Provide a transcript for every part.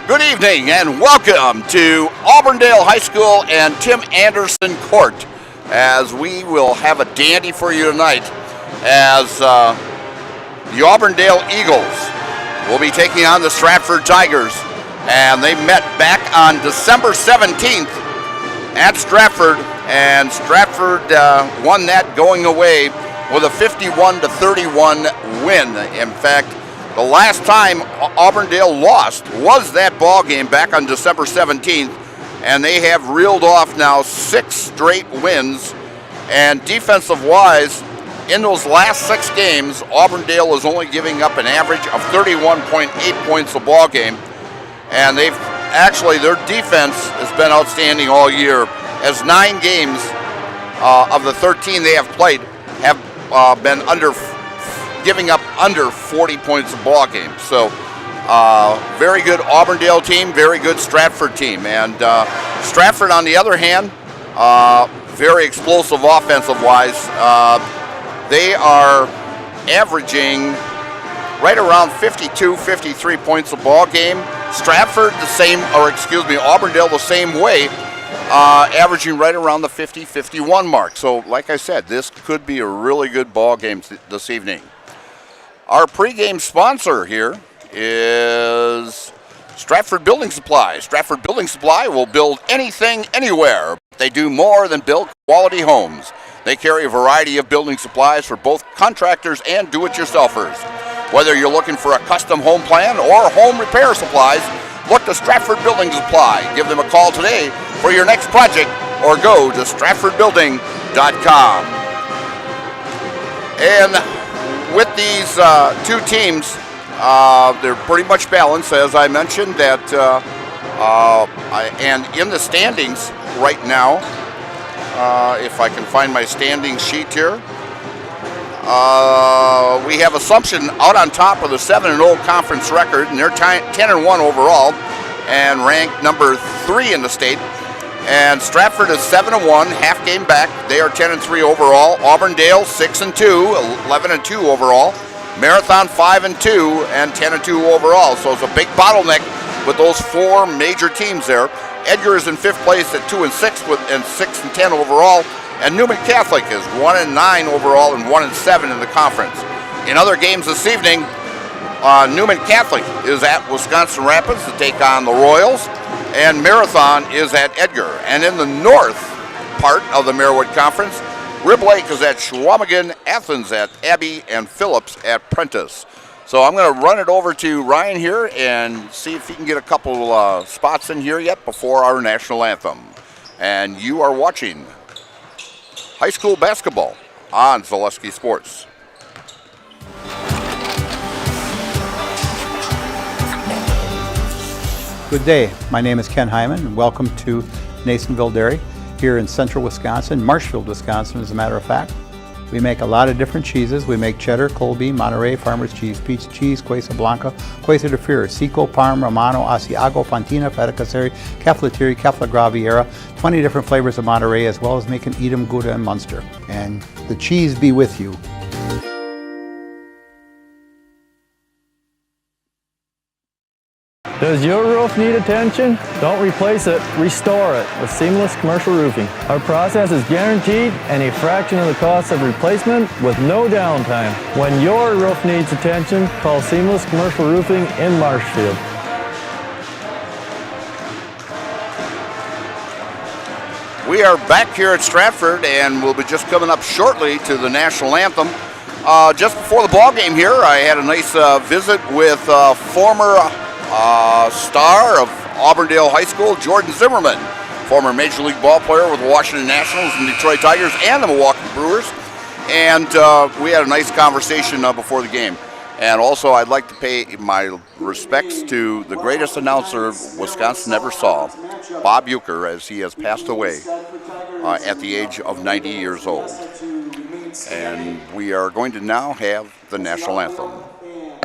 Good evening and welcome to Auburndale High School and Tim Anderson Court, as we will have a dandy for you tonight as the Auburndale Eagles will be taking on the Stratford Tigers. And they met back on December 17th at Stratford, and Stratford won that going away with a 51-31 win. In fact, the last time Auburndale lost was that ball game back on December 17th, and they have reeled off now 6 straight wins. And defensive-wise, in those last 6 games, Auburndale is only giving up an average of 31.8 points a ball game, and they've actually, their defense has been outstanding all year, as 9 games of the 13 they have played have been giving up under 40 points a ball game. So very good Auburndale team, very good Stratford team. And Stratford, on the other hand, very explosive offensive-wise. They are averaging right around 52, 53 points a ball game. Stratford Auburndale the same way, averaging right around the 50, 51 mark. So like I said, this could be a really good ball game this evening. Our pregame sponsor here is Stratford Building Supply. Stratford Building Supply will build anything, anywhere. They do more than build quality homes. They carry a variety of building supplies for both contractors and do-it-yourselfers. Whether you're looking for a custom home plan or home repair supplies, look to Stratford Building Supply. Give them a call today for your next project, or go to stratfordbuilding.com. And with these 2 teams, they're pretty much balanced, as I mentioned. And in the standings right now, if I can find my standing sheet here, we have Assumption out on top with a 7-0 conference record, and they're 10-1 overall, and ranked number 3 in the state. And Stratford is 7-1, half game back. They are 10-3 overall. Auburndale 6-2, 11-2 overall. Marathon 5-2 and 10-2 overall. So it's a big bottleneck with those 4 major teams there. Edgar is in 5th place at 2-6 and 6-10 overall. And Newman Catholic is 1-9 overall and 1-7 in the conference. In other games this evening, Newman Catholic is at Wisconsin Rapids to take on the Royals, and Marathon is at Edgar. And in the north part of the Marywood Conference, Rib Lake is at Chequamegon, Athens at Abbey, and Phillips at Prentice. So I'm going to run it over to Ryan here and see if he can get a couple spots in here yet before our national anthem. And you are watching high school basketball on Zaleski Sports. Good day. My name is Ken Hyman, and welcome to Nasonville Dairy here in central Wisconsin, Marshfield, Wisconsin, as a matter of fact. We make a lot of different cheeses. We make cheddar, Colby, Monterey, Farmer's Cheese, Peach Cheese, Quesa Blanca, Quesa de Fear, Seco, Parm, Romano, Asiago, Fontina, Feta Caseri, Caflateri, Cafla Graviera, 20 different flavors of Monterey, as well as making Edam, Gouda, and Munster. And the cheese be with you. Does your roof need attention? Don't replace it, restore it with Seamless Commercial Roofing. Our process is guaranteed and a fraction of the cost of replacement with no downtime. When your roof needs attention, call Seamless Commercial Roofing in Marshfield. We are back here at Stratford, and we'll be just coming up shortly to the national anthem. Just before the ball game here, I had a nice visit with former star of Auburndale High School, Jordan Zimmerman, former Major League ball player with the Washington Nationals and Detroit Tigers and the Milwaukee Brewers. And we had a nice conversation before the game. And also, I'd like to pay my respects to the greatest announcer Wisconsin ever saw, Bob Uecker, as he has passed away at the age of 90 years old. And we are going to now have the national anthem.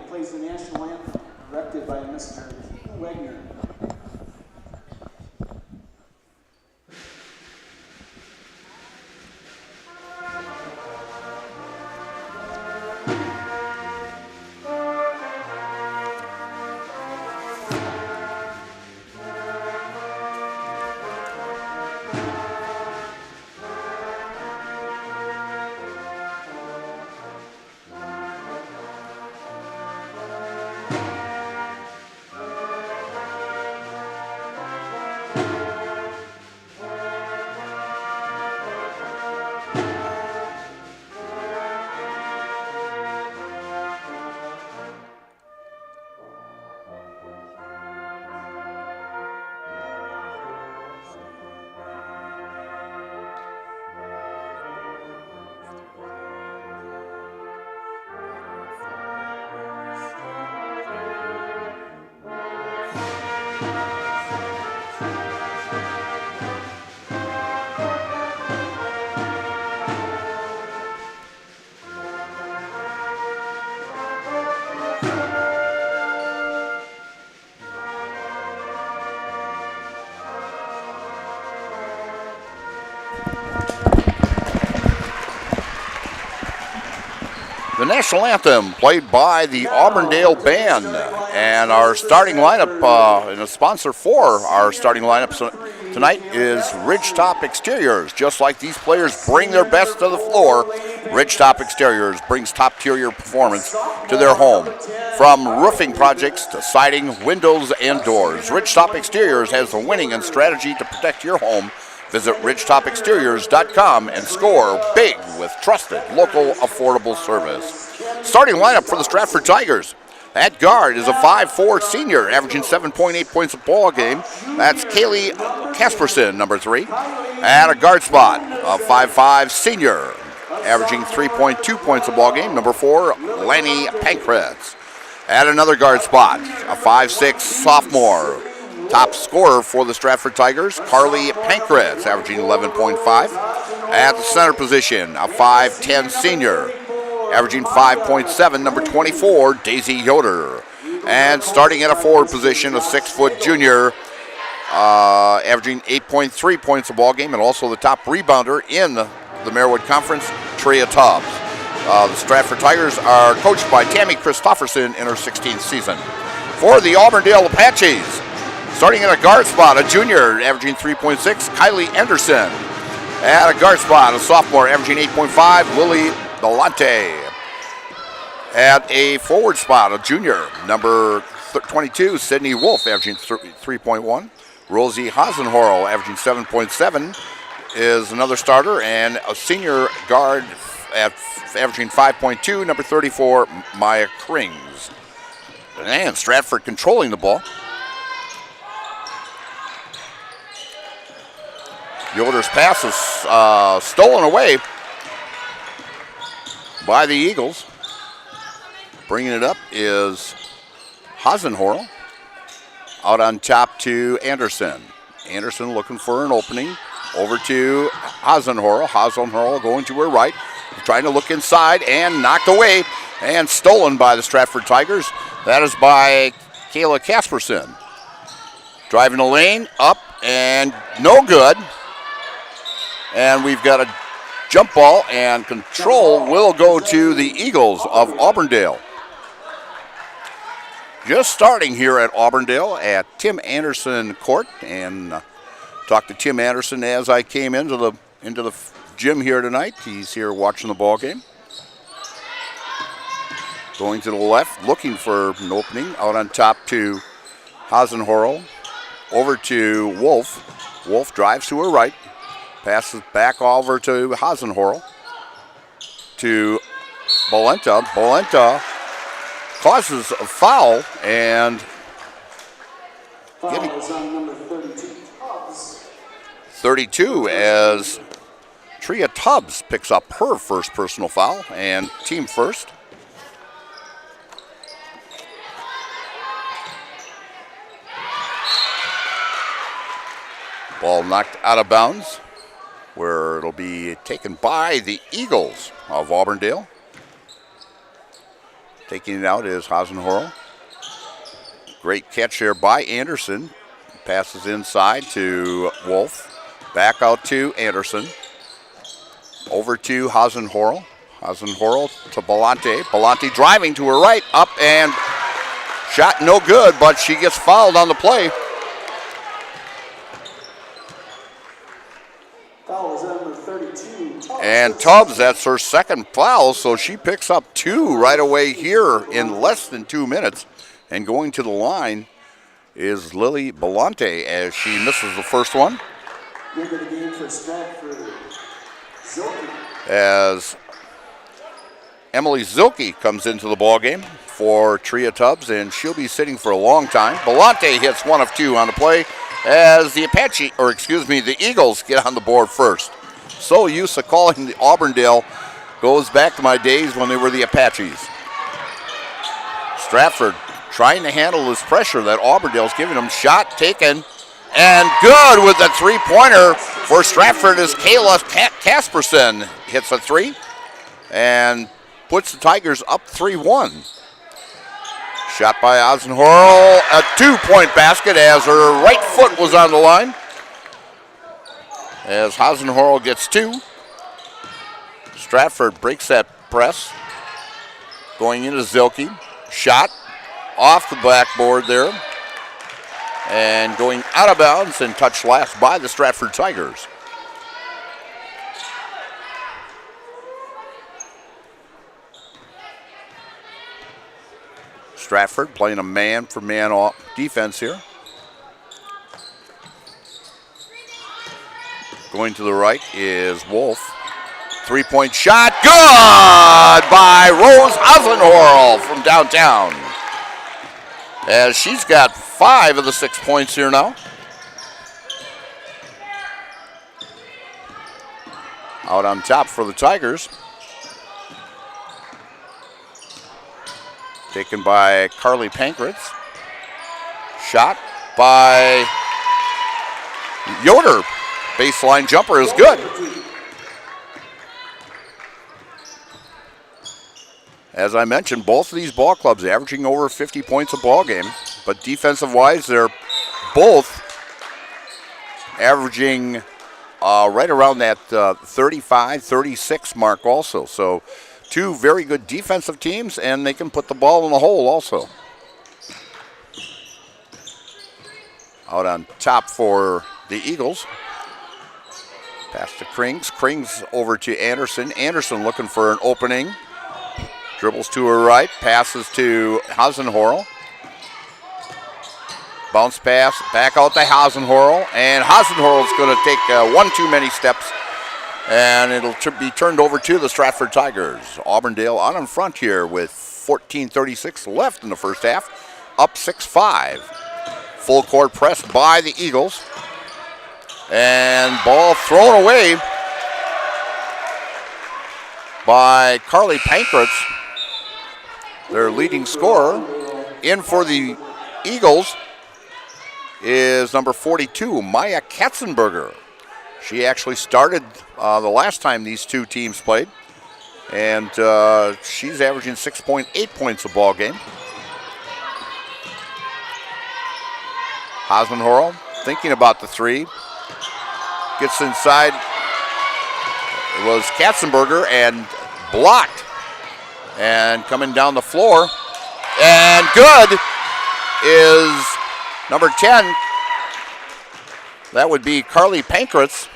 Plays the national anthem, directed by Mr. Wagner. national anthem played by the Auburndale Band. And our starting lineup, and a sponsor for our starting lineup tonight is Ridgetop Exteriors. Just like these players bring their best to the floor, Ridgetop Exteriors brings top-tier performance to their home. From roofing projects to siding, windows, and doors, Ridgetop Exteriors has the winning and strategy to protect your home. Visit ridgetopexteriors.com and score big with trusted, local, affordable service. Starting lineup for the Stratford Tigers. At guard is a 5'4" senior, averaging 7.8 points a ball game. That's Kaylee Casperson, number 3. At a guard spot, a 5'5" senior, averaging 3.2 points a ball game. Number 4, Lanny Pankratz. At another guard spot, a 5'6" sophomore. Top scorer for the Stratford Tigers, Carly Pankratz, averaging 11.5. At the center position, a 5'10" senior, averaging 5.7, number 24, Daisy Yoder. And starting at a forward position, a 6-foot junior, averaging 8.3 points a ball game, and also the top rebounder in the Marywood Conference, Tria Tubbs. The Stratford Tigers are coached by Tammy Christofferson in her 16th season. For the Auburndale Apaches, starting at a guard spot, a junior, averaging 3.6, Kylie Anderson. At a guard spot, a sophomore, averaging 8.5, Lily Delante. At a forward spot, a junior, number 22, Sydney Wolf, averaging 3.1. Rosie Hasenhorl, averaging 7.7, is another starter. And a senior guard at averaging 5.2, number 34, Maya Krings. And Stratford controlling the ball. Yoder's pass is stolen away by the Eagles. Bringing it up is Hasenhorl. Out on top to Anderson. Anderson looking for an opening. Over to Hasenhorl. Hasenhorl going to her right. Trying to look inside and knocked away and stolen by the Stratford Tigers. That is by Kayla Casperson. Driving the lane, up and no good. And we've got a jump ball, and control will go to the Eagles of Auburndale. Just starting here at Auburndale at Tim Anderson Court, and talked to Tim Anderson as I came into the gym here tonight. He's here watching the ball game. Going to the left, looking for an opening. Out on top to Hasenhorl. Over to Wolf. Wolf drives to her right. Passes back over to Hasenhorl. To Bolenta. Bolenta causes a foul, and getting 32 as Tria Tubbs picks up her first personal foul, and team first. Ball knocked out of bounds, where it'll be taken by the Eagles of Auburndale. Taking it out is Hasenhorl. Great catch there by Anderson. Passes inside to Wolf. Back out to Anderson. Over to Hasenhorl. Hasenhorl to Belante. Belante driving to her right. Up and shot no good, but she gets fouled on the play. And Tubbs, that's her second foul, so she picks up 2 right away here in less than 2 minutes. And going to the line is Lily Belante as she misses the first one. Into the game for Stratford, Zilke. As Emily Zilke comes into the ball game for Tria Tubbs, and she'll be sitting for a long time. Belante hits 1 of 2 on the play as the Eagles get on the board first. So used to calling the Auburndale, goes back to my days when they were the Apaches. Stratford trying to handle this pressure that Auburndale's giving them. Shot taken, and good with the three-pointer for Stratford as Kayla Casperson hits a 3 and puts the Tigers up 3-1. Shot by Hasenhorl, a 2-point basket as her right foot was on the line. As Hasenhorl gets 2. Stratford breaks that press. Going into Zilke. Shot off the backboard there. And going out of bounds and touched last by the Stratford Tigers. Stratford playing a man-for-man defense here. Going to the right is Wolf. Three-point shot, good by Rose Hasenhorl from downtown. As she's got 5 of the 6 points here now. Out on top for the Tigers. Taken by Carly Pankratz. Shot by Yoder. Baseline jumper is good. As I mentioned, both of these ball clubs averaging over 50 points a ball game, but defensive-wise, they're both averaging right around that 35, 36 mark also. So 2 very good defensive teams, and they can put the ball in the hole also. Out on top for the Eagles. Pass to Krings. Krings over to Anderson. Anderson looking for an opening. Dribbles to her right. Passes to Hasenhorl. Bounce pass. Back out to Hasenhorl. And Hasenhorl is going to take one too many steps. And it'll be turned over to the Stratford Tigers. Auburndale out in front here with 14:36 left in the first half. Up 6-5. Full court press by the Eagles. And ball thrown away by Carly Pankratz, their leading scorer. In for the Eagles is number 42, Maya Katzenberger. She actually started the last time these two teams played, and she's averaging 6.8 points a ball game. Hasenhorl thinking about the three. Gets inside. It was Katzenberger and blocked. And coming down the floor. And good is number 10. That would be Carly Pankratz.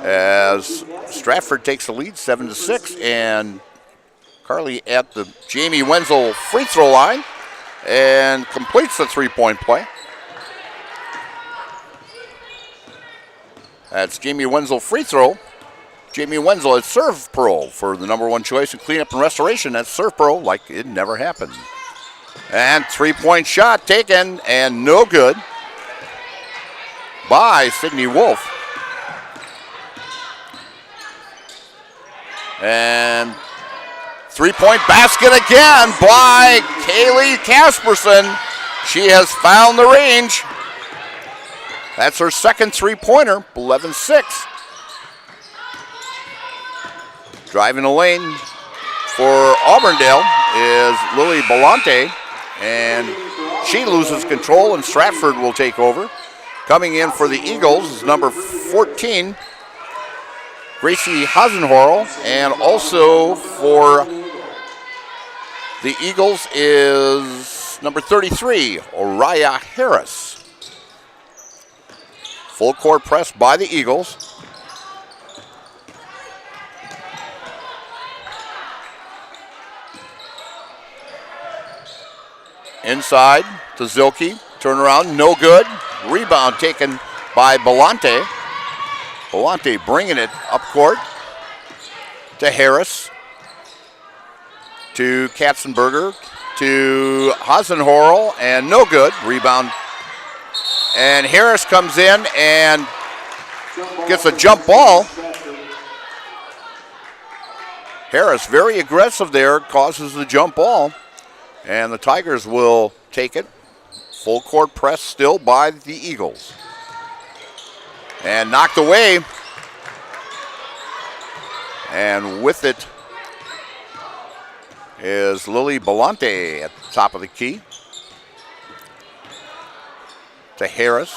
As Stratford takes the lead 7-6, and Carly at the Jamie Wenzel free throw line and completes the three-point play. That's Jamie Wenzel free throw. Jamie Wenzel is Serve Pro for the number 1 choice in cleanup and restoration. That's Serve Pro like it never happened. And three-point shot taken and no good by Sydney Wolf. And three-point basket again by Kaylee Casperson. She has found the range. That's her second three-pointer, 11-6. Driving the lane for Auburndale is Lily Belante, and she loses control, and Stratford will take over. Coming in for the Eagles is number 14, Gracie Hasenhorl, and also for the Eagles is number 33, Oriah Harris. Full court press by the Eagles. Inside to Zilke. Turnaround, no good. Rebound taken by Belante. Belante bringing it up court to Harris. To Katzenberger. To Hasenhorl, and no good. Rebound. And Harris comes in and gets a jump ball. Harris very aggressive there, causes the jump ball. And the Tigers will take it. Full court press still by the Eagles. And knocked away. And with it is Lily Belante at the top of the key. To Harris.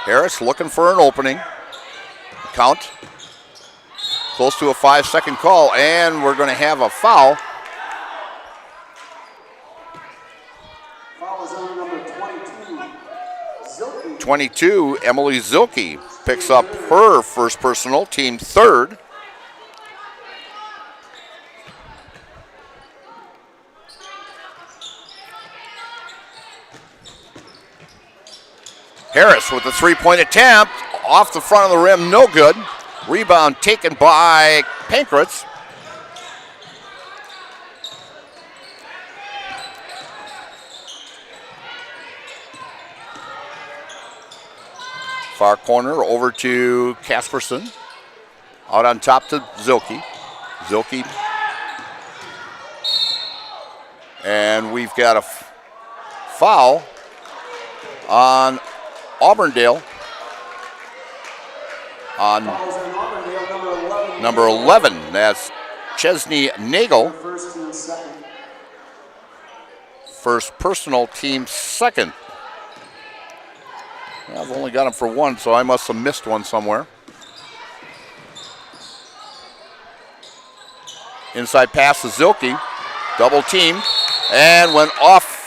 Harris looking for an opening. Count. Close to a 5-second call, and we're going to have a foul. Foul is on number 22, Zilke. 22, Emily Zilke picks up her first personal, team third. Harris with the three-point attempt, off the front of the rim, no good. Rebound taken by Pankratz. Far corner over to Casperson. Out on top to Zilke. Zilke. And we've got a foul on Auburndale on number 11. That's Chesney Nagel. First and second. First personal, team second. I've only got him for one, so I must have missed one somewhere. Inside pass to Zilke. Double teamed and went off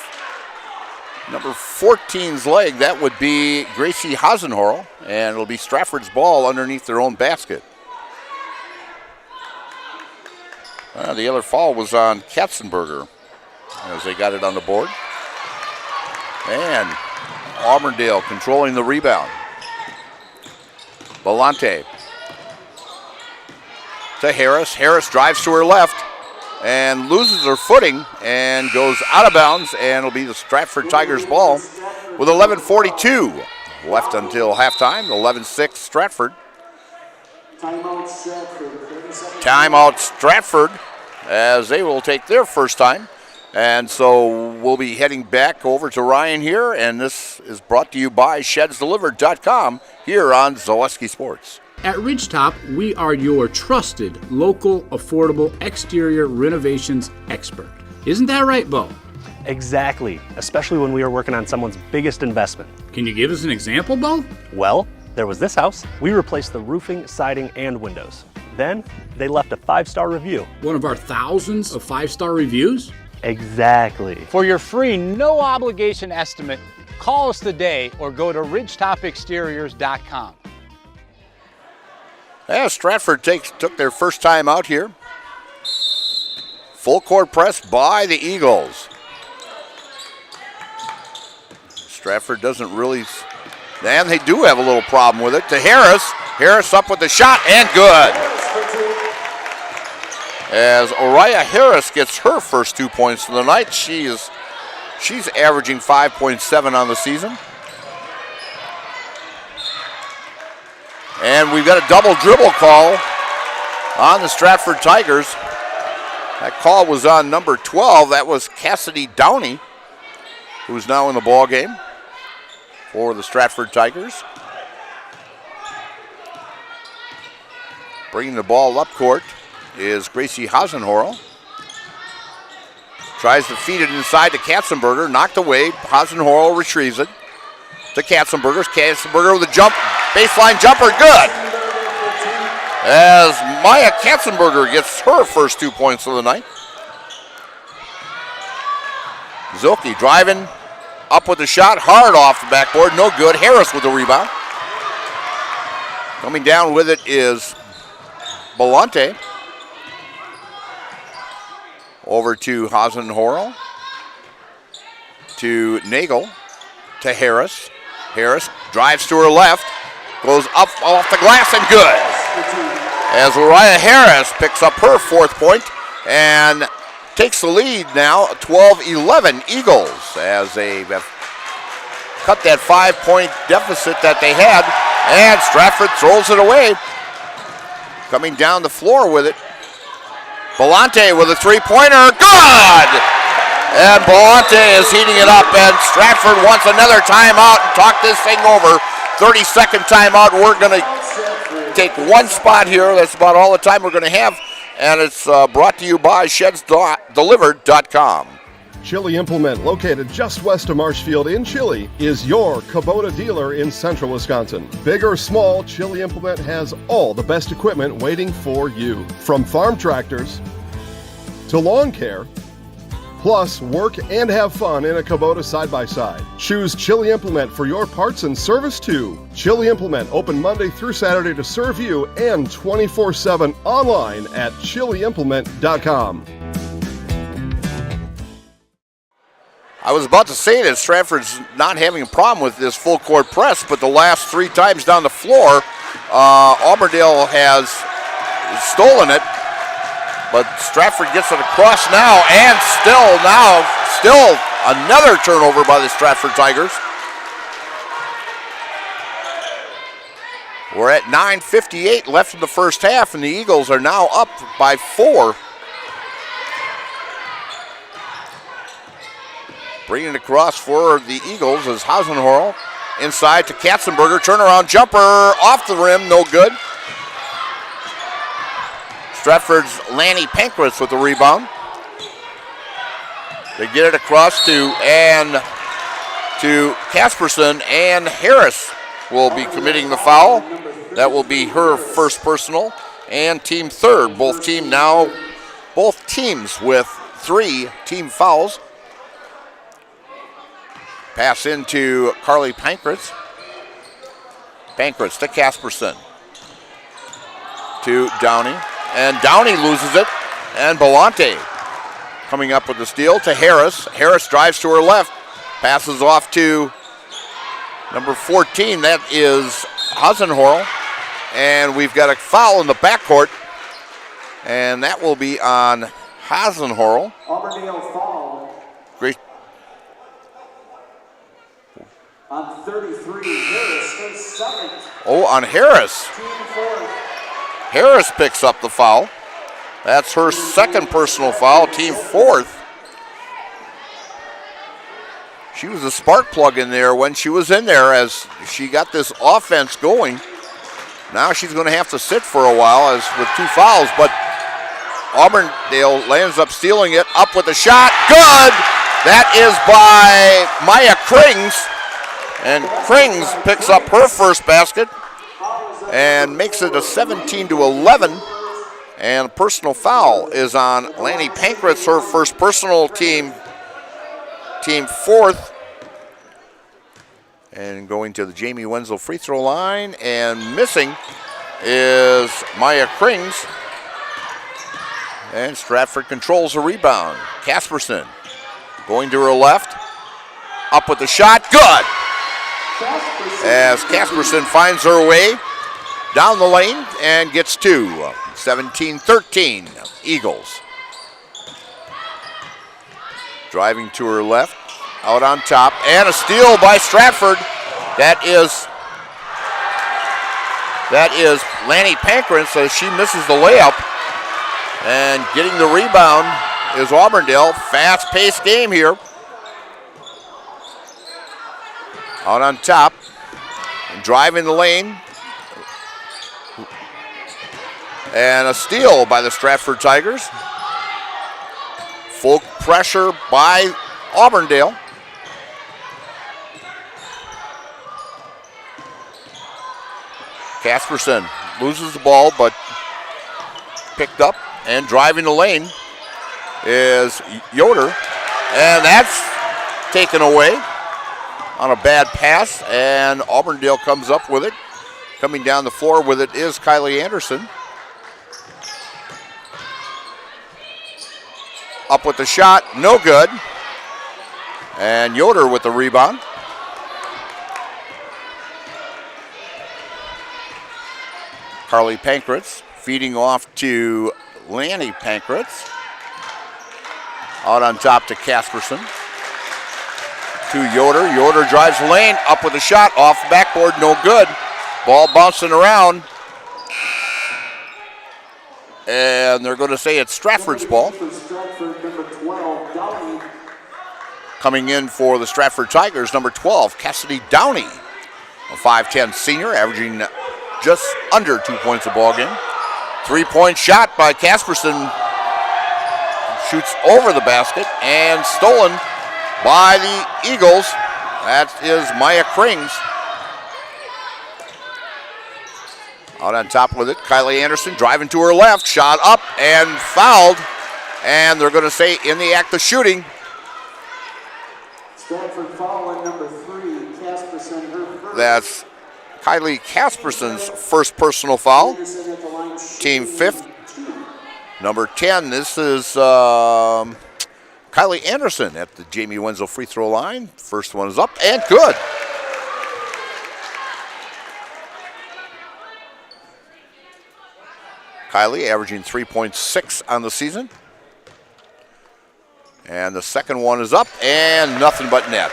number 14's leg. That would be Gracie Hasenhorl, and it'll be Stratford's ball underneath their own basket. The other foul was on Katzenberger as they got it on the board. And Auburndale controlling the rebound. Belante to Harris. Harris drives to her left and loses her footing and goes out of bounds, and it'll be the Stratford Tigers ball with 11:42 left until halftime. 11-6 Stratford. Timeout Stratford. 30 seconds. Timeout Stratford as they will take their first time. And so we'll be heading back over to Ryan here, and this is brought to you by ShedsDelivered.com here on Zaleski Sports. At Ridgetop, we are your trusted, local, affordable exterior renovations expert. Isn't that right, Bo? Exactly, especially when we are working on someone's biggest investment. Can you give us an example, Bo? Well, there was this house. We replaced the roofing, siding, and windows. Then, they left a 5-star review. One of our thousands of 5-star reviews? Exactly. For your free, no obligation estimate, call us today or go to ridgetopexteriors.com. Yeah, Stratford took their first time out here. Full court press by the Eagles. Stratford doesn't really, and they do have a little problem with it. To Harris. Harris up with the shot and good. As Oriah Harris gets her first 2 points of the night, she's averaging 5.7 on the season. And we've got a double dribble call on the Stratford Tigers. That call was on number 12. That was Cassidy Downey, who's now in the ball game for the Stratford Tigers. Bringing the ball up court is Gracie Hasenhorl. Tries to feed it inside to Katzenberger. Knocked away. Hasenhorl retrieves it to Katzenberger. Katzenberger with a jump. Baseline jumper. Good. As Maya Katzenberger gets her first 2 points of the night. Zilke driving up with the shot. Hard off the backboard. No good. Harris with the rebound. Coming down with it is Belante. Over to Hasenhorl. To Nagel. To Harris. Harris drives to her left. Goes up off the glass and good. As Uriah Harris picks up her fourth point and takes the lead now, 12-11 Eagles, as they have cut that 5-point deficit that they had, and Stratford throws it away. Coming down the floor with it, Belante with a three-pointer, good! And Belante is heating it up, and Stratford wants another timeout and talk this thing over. 30-second timeout. We're going to take one spot here. That's about all the time we're going to have, and it's brought to you by ShedsDelivered.com. Chili Implement, located just west of Marshfield in Chili, is your Kubota dealer in central Wisconsin. Big or small, Chili Implement has all the best equipment waiting for you. From farm tractors to lawn care, plus work and have fun in a Kubota side-by-side. Choose Chili Implement for your parts and service too. Chili Implement, open Monday through Saturday to serve you and 24/7 online at chiliimplement.com. I was about to say that Stratford's not having a problem with this full court press, but the last 3 times down the floor, Auburndale has stolen it. But Stratford gets it across now, and still another turnover by the Stratford Tigers. We're at 9:58 left in the first half, and the Eagles are now up by 4. Bringing it across for the Eagles is Hausenhorl. Inside to Katzenberger, turnaround jumper off the rim, no good. Stratford's Lanny Pankratz with the rebound. They get it across to Casperson, and Harris will be committing the foul. That will be her first personal and team third. Both teams with 3 team fouls. Pass into Carly Pankratz. Pankratz to Casperson. To Downey. And Downey loses it. And Belante coming up with the steal to Harris. Harris drives to her left. Passes off to number 14. That is Hausenhorl. And we've got a foul in the backcourt. And that will be on Hausenhorl. Auburndale foul Great. on 33. Harris is second. Oh, on Harris. Team fourth. Harris picks up the foul. That's her second personal foul, team fourth. She was a spark plug in there when she was in there as she got this offense going. Now she's going to have to sit for a while as with 2 fouls, but Auburndale lands up stealing it, up with a shot, good! That is by Maya Krings, and Krings picks up her first basket and makes it a 17-11, and a personal foul is on Lanny Pankratz, her first personal, team fourth. And going to the Jamie Wenzel free throw line, and missing is Maya Krings. And Stratford controls the rebound. Casperson going to her left, up with the shot, good! As Casperson finds her way down the lane and gets 2. 17-13, Eagles. Driving to her left, out on top, and a steal by Stratford. That is Lanny Pankratz as she misses the layup. And getting the rebound is Auburndale. Fast-paced game here. Out on top, and driving the lane. And a steal by the Stratford Tigers. Full pressure by Auburndale. Casperson loses the ball, but picked up, and driving the lane is Yoder. And that's taken away on a bad pass, and Auburndale comes up with it. Coming down the floor with it is Kylie Anderson. Up with the shot, no good. And Yoder with the rebound. Carly Pankratz feeding off to Lanny Pankratz. Out on top to Casperson. To Yoder. Yoder drives the lane, up with a shot, off the backboard, no good. Ball bouncing around. And they're going to say it's Stratford's ball. Coming in for the Stratford Tigers, number 12, Cassidy Downey. A 5'10 senior, averaging just under 2 points a ball game. 3-point shot by Casperson. shoots over the basket and stolen by the Eagles. That is Maya Krings. Out on top with it, Kylie Anderson driving to her left, shot up and fouled. And they're going to say in the act of shooting. Stratford foul on number 3, Casperson, her first. That's Kylie Casperson's first personal foul. Anderson at the line, Team shooting fifth. 2. Number 10, this is Kylie Anderson at the Jamie Wenzel free throw line. First one is up and good. Kylie averaging 3.6 on the season. And the second one is up and nothing but net.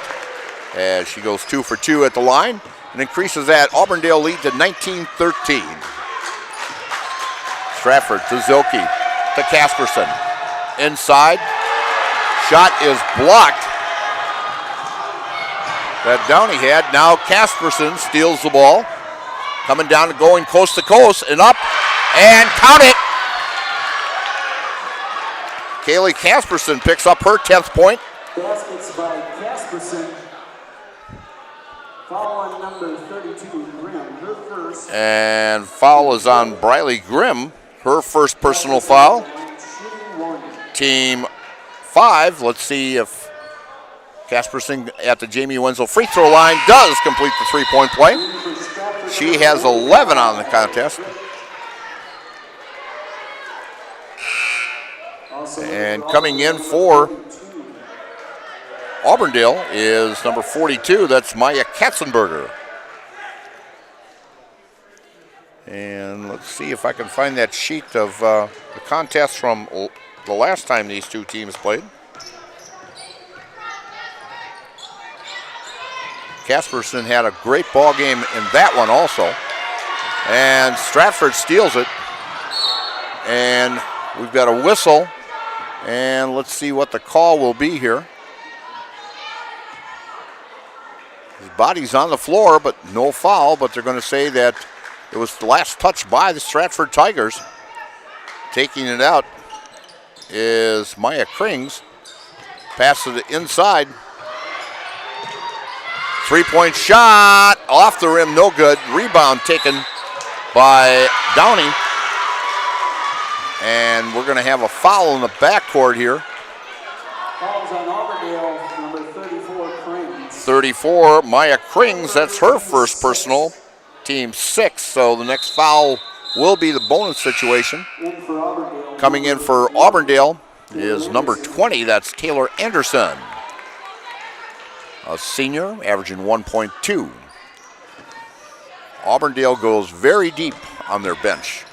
As she goes 2 for 2 at the line and increases that Auburndale lead to 19-13. Stratford to Zilke to Casperson. Inside. Shot is blocked. That Downey had. Now Casperson steals the ball. Coming down and going coast to coast and up. And count it. Kaylee Casperson picks up her 10th point. Baskets by Casperson. Foul on number 32, Grimm, her first. And foul is on Briley Grimm, her first personal foul. Shooting 1. Team 5, let's see if Casperson at the Jamie Wenzel free throw line does complete the three-point play. She has 11 on the contest. And coming in for Auburndale is number 42. That's Maya Katzenberger. And let's see if I can find that sheet of the contest from the last time these two teams played. Casperson had a great ball game in that one also. And Stratford steals it. And we've got a whistle. And let's see what the call will be here. His body's on the floor, but no foul. But they're going to say that it was the last touch by the Stratford Tigers. Taking it out is Maya Krings. Passes it inside. Three-point shot off the rim, no good. Rebound taken by Downey. And we're going to have a foul in the backcourt here. Fouls on Auburndale, number 34, Krings. 34, Maya Krings, that's her first personal. Team 6, so the next foul will be the bonus situation. In for Auburndale. Coming in for Auburndale is number 20, that's Taylor Anderson. A senior, averaging 1.2. Auburndale goes very deep on their bench.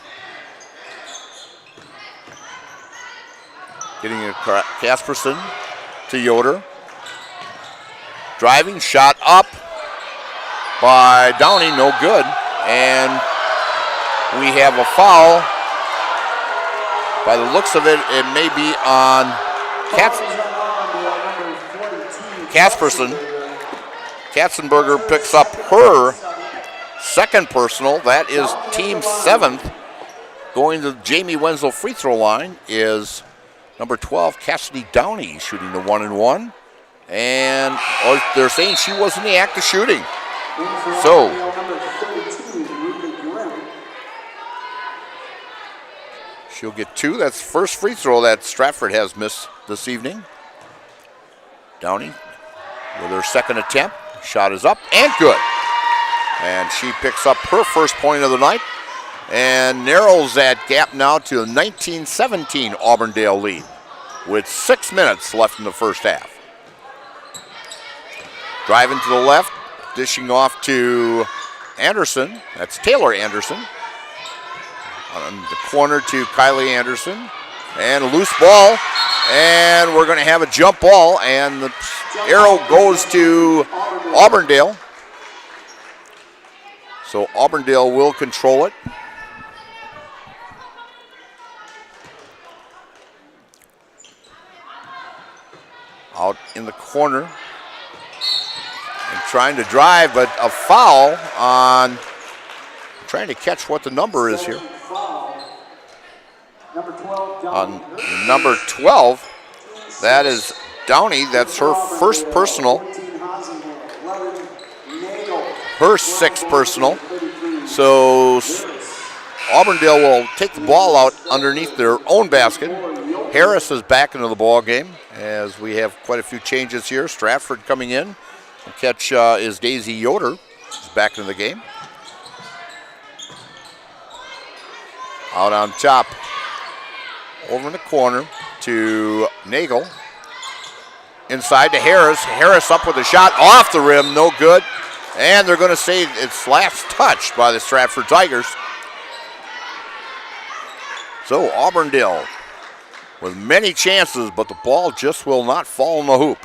Getting a Casperson to Yoder. Driving, shot up by Downey, no good. And we have a foul. By the looks of it, it may be on Casperson. Katzenberger picks up her second personal. That is team 7th. Going to the Jamie Wenzel free throw line is number 12, Cassidy Downey, shooting the 1-and-1. And they're saying she was in the act of shooting. So, she'll get 2. That's first free throw that Stratford has missed this evening. Downey with her second attempt. Shot is up and good. And she picks up her first point of the night and narrows that gap now to a 19-17 Auburndale lead with 6 minutes left in the first half. Driving to the left, dishing off to Anderson. That's Taylor Anderson. On the corner to Kylie Anderson. And a loose ball. And we're going to have a jump ball. And the arrow goes to Auburndale. So Auburndale will control it. Out in the corner. And trying to drive, but a foul on, trying to catch what the number is here. On number 12, that is Downey. That's her first personal. Her sixth personal. So Auburndale will take the ball out underneath their own basket. Harris is back into the ball game as we have quite a few changes here. Stratford coming in. The catch is Daisy Yoder. She's back into the game. Out on top. Over in the corner to Nagel. Inside to Harris. Harris up with a shot off the rim. No good. And they're going to say it's last touched by the Stratford Tigers. So Auburndale with many chances, but the ball just will not fall in the hoop.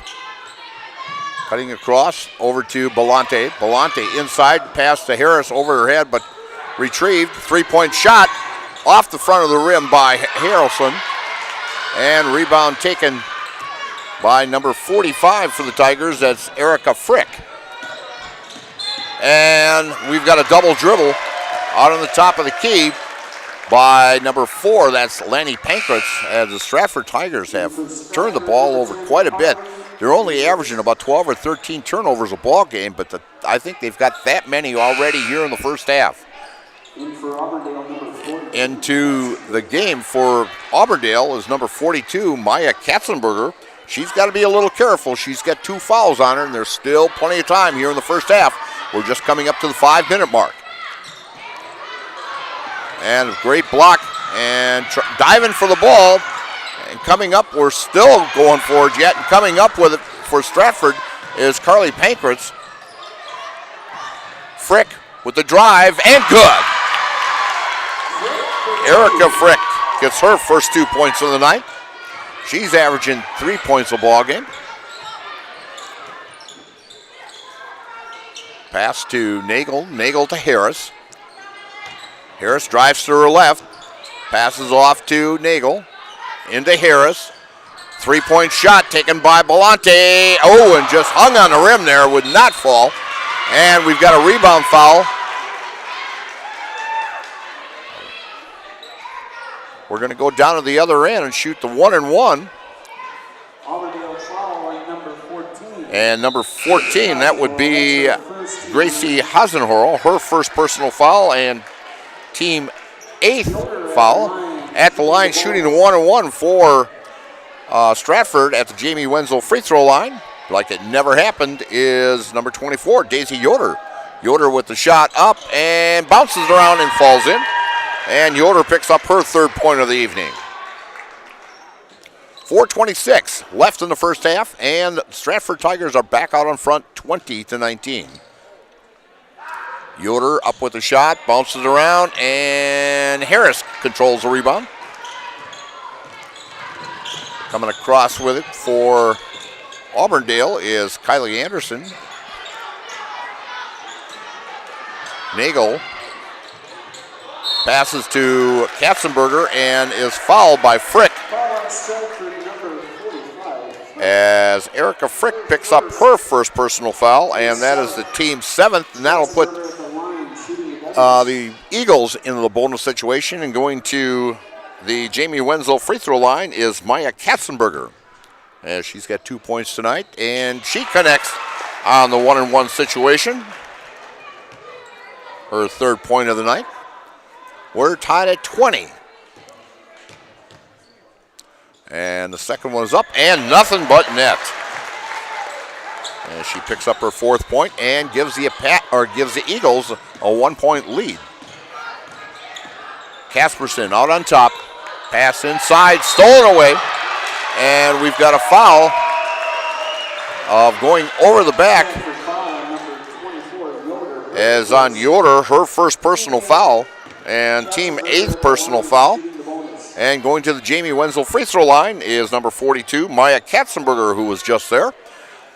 Cutting across over to Belante. Belante inside, pass to Harris over her head, but retrieved. Three-point shot off the front of the rim by Harrelson. And rebound taken by number 45 for the Tigers. That's Erica Frick. And we've got a double dribble out on the top of the key by number 4. That's Lanny Pankratz, as the Stratford Tigers have turned the ball over quite a bit. They're only averaging about 12 or 13 turnovers a ball game, but I think they've got that many already here in the first half. Into the game for Auburndale is number 42, Maya Katzenberger. She's got to be a little careful. She's got 2 fouls on her, and there's still plenty of time here in the first half. We're just coming up to the 5-minute mark. And a great block, and diving for the ball. And coming up, we're still going for it yet. And coming up with it for Stratford is Carly Pankratz. Frick with the drive, and good. Erica Frick gets her first 2 points of the night. She's averaging 3 points a ball game. Pass to Nagel. Nagel to Harris. Harris drives to her left. Passes off to Nagel. Into Harris. 3-point shot taken by Belante. Oh, and just hung on the rim there. Would not fall. And we've got a rebound foul. We're going to go down to the other end and shoot the 1-and-1. And number 14, that would be Gracie Hasenhorl, her first personal foul and team 8th foul. At the line, shooting the 1-and-1 for Stratford at the Jamie Wenzel free throw line, like it never happened, is number 24, Daisy Yoder. Yoder with the shot up and bounces around and falls in. And Yoder picks up her 3rd point of the evening. 4:26 left in the first half, and Stratford Tigers are back out on front 20-19. Yoder up with the shot, bounces around, and Harris controls the rebound. Coming across with it for Auburndale is Kylie Anderson. Nagel passes to Katzenberger and is fouled by Frick. As Erica Frick picks up her first personal foul, and that is the team's 7th, and that'll put the Eagles into the bonus situation. And going to the Jamie Wenzel free throw line is Maya Katzenberger, as she's got 2 points tonight, and she connects on the 1-and-1 situation. Her 3rd point of the night. We're tied at 20. And the second one is up, and nothing but net. And she picks up her 4th point and gives the Eagles a 1-point lead. Casperson out on top. Pass inside, stolen away. And we've got a foul of going over the back as on Yoder, her first personal foul. And team 8th personal foul. And going to the Jamie Wenzel free throw line is number 42, Maya Katzenberger, who was just there.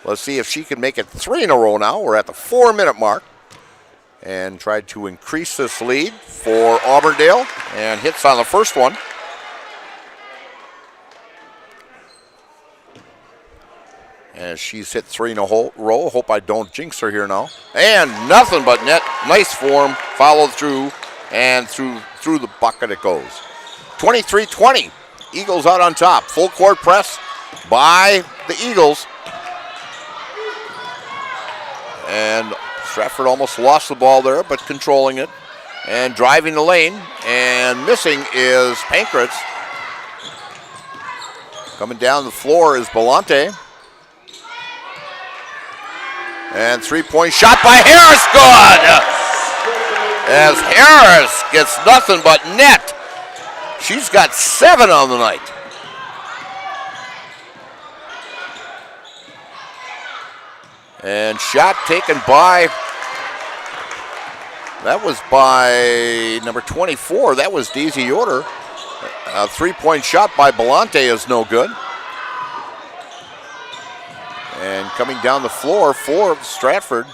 Let's see if she can make it 3 in a row now. We're at the 4-minute mark. And tried to increase this lead for Auburndale. And hits on the first one. As she's hit 3 in a row. Hope I don't jinx her here now. And nothing but net. Nice form. Followed through. And through the bucket it goes. 23-20. Eagles out on top. Full court press by the Eagles. And Stratford almost lost the ball there, but controlling it. And driving the lane. And missing is Pankratz. Coming down the floor is Belante. And three-point shot by Harris, good! As Harris gets nothing but net. She's got 7 on the night. And shot taken by, that was by number 24. That was Daisy Yoder. A three-point shot by Belante is no good. And coming down the floor for Stratford,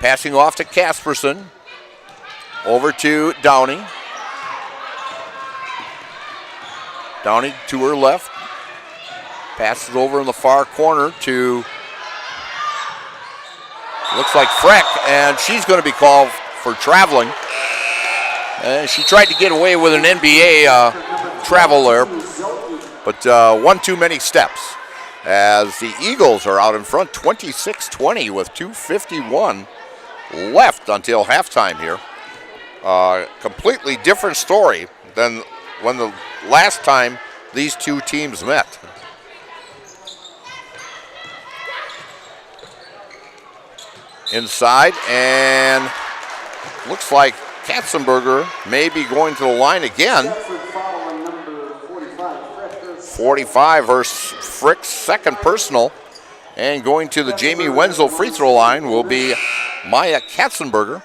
passing off to Casperson. Over to Downey. Downey to her left. Passes over in the far corner to, looks like Freck, and she's going to be called for traveling. And she tried to get away with an NBA travel there, but one too many steps. As the Eagles are out in front, 26-20 with 2:51 left until halftime here. Completely different story than when the last time these two teams met. Inside, and looks like Katzenberger may be going to the line again. 45 versus Frick's second personal. And going to the Jamie Wenzel free throw line will be Maya Katzenberger.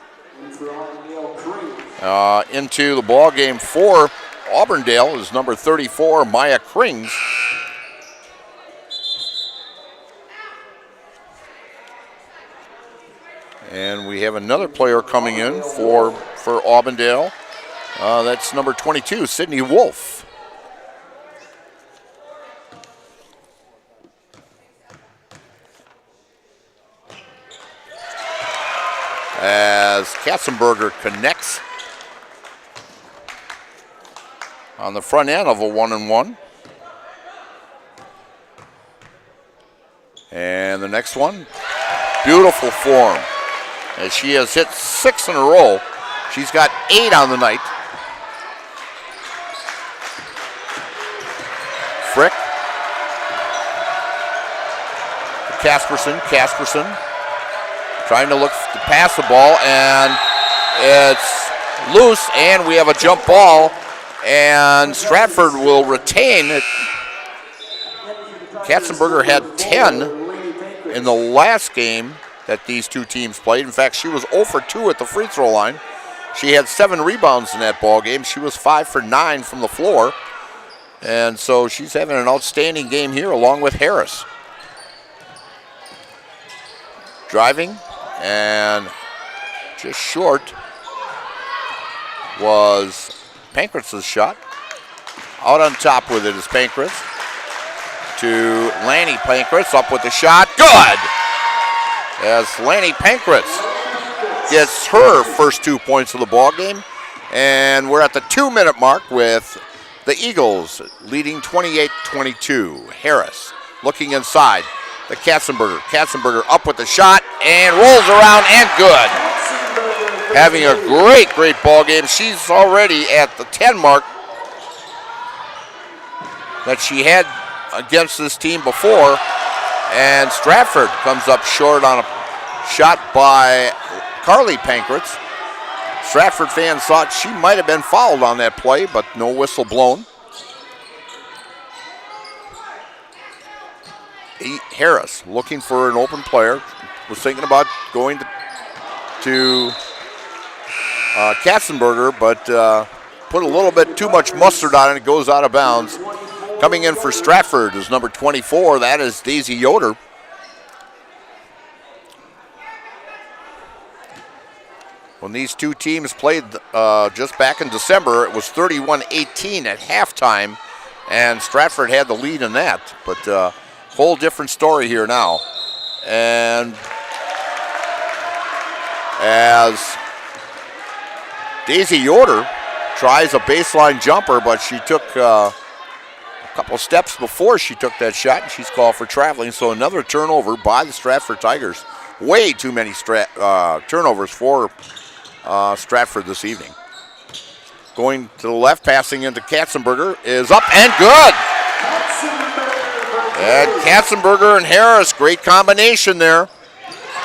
Into the ball game for Auburndale is number 34, Maya Krings. And we have another player coming in for Auburndale. That's number 22, Sydney Wolf. As Katzenberger connects on the front end of a 1-and-1. And the next one, beautiful form. As she has hit 6 in a row. She's got 8 on the night. Frick. Casperson. Trying to look to pass the ball, and it's loose, and we have a jump ball, and Stratford will retain it. Katzenberger had 10 in the last game that these two teams played. In fact, she was 0 for 2 at the free throw line. She had 7 rebounds in that ball game. She was 5 for 9 from the floor. And so she's having an outstanding game here along with Harris. Driving, and just short was Pankratz's shot. Out on top with it is Pankratz. To Lanny Pankratz, up with the shot. Good! As Lanny Pankratz gets her first 2 points of the ball game. And we're at the 2-minute mark with the Eagles leading 28-22. Harris looking inside. The Katzenberger up with the shot and rolls around and good. Having a great ball game. She's already at the 10 mark that she had against this team before. And Stratford comes up short on a shot by Carly Pankratz. Stratford fans thought she might have been fouled on that play, but no whistle blown. Harris looking for an open player. Was thinking about going to Katzenberger, but put a little bit too much mustard on it. It goes out of bounds. Coming in for Stratford is number 24. That is Daisy Yoder. When these two teams played just back in December, it was 31-18 at halftime, and Stratford had the lead in that. But whole different story here now. And as Daisy Yoder tries a baseline jumper, but she took a couple steps before she took that shot, and she's called for traveling. So another turnover by the Stratford Tigers. Way too many turnovers for Stratford this evening. Going to the left, passing into Katzenberger, is up and good. And Katzenberger and Harris, great combination there.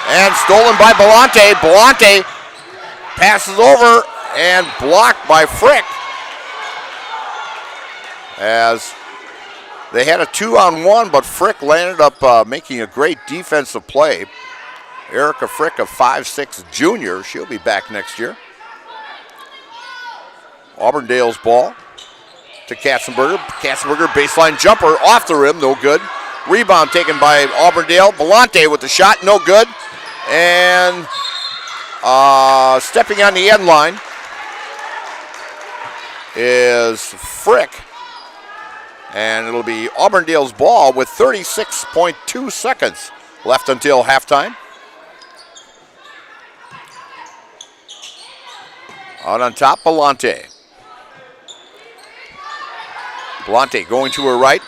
And stolen by Belante. Belante passes over and blocked by Frick. As they had a 2-on-1, but Frick landed up making a great defensive play. Erica Frick, a 5'6" junior. She'll be back next year. Auburndale's ball to Katzenberger. Katzenberger, baseline jumper off the rim, no good. Rebound taken by Auburndale. Belante with the shot, no good. And stepping on the end line is Frick. And it'll be Auburndale's ball with 36.2 seconds left until halftime. Out on top, Belante. Belante going to her right.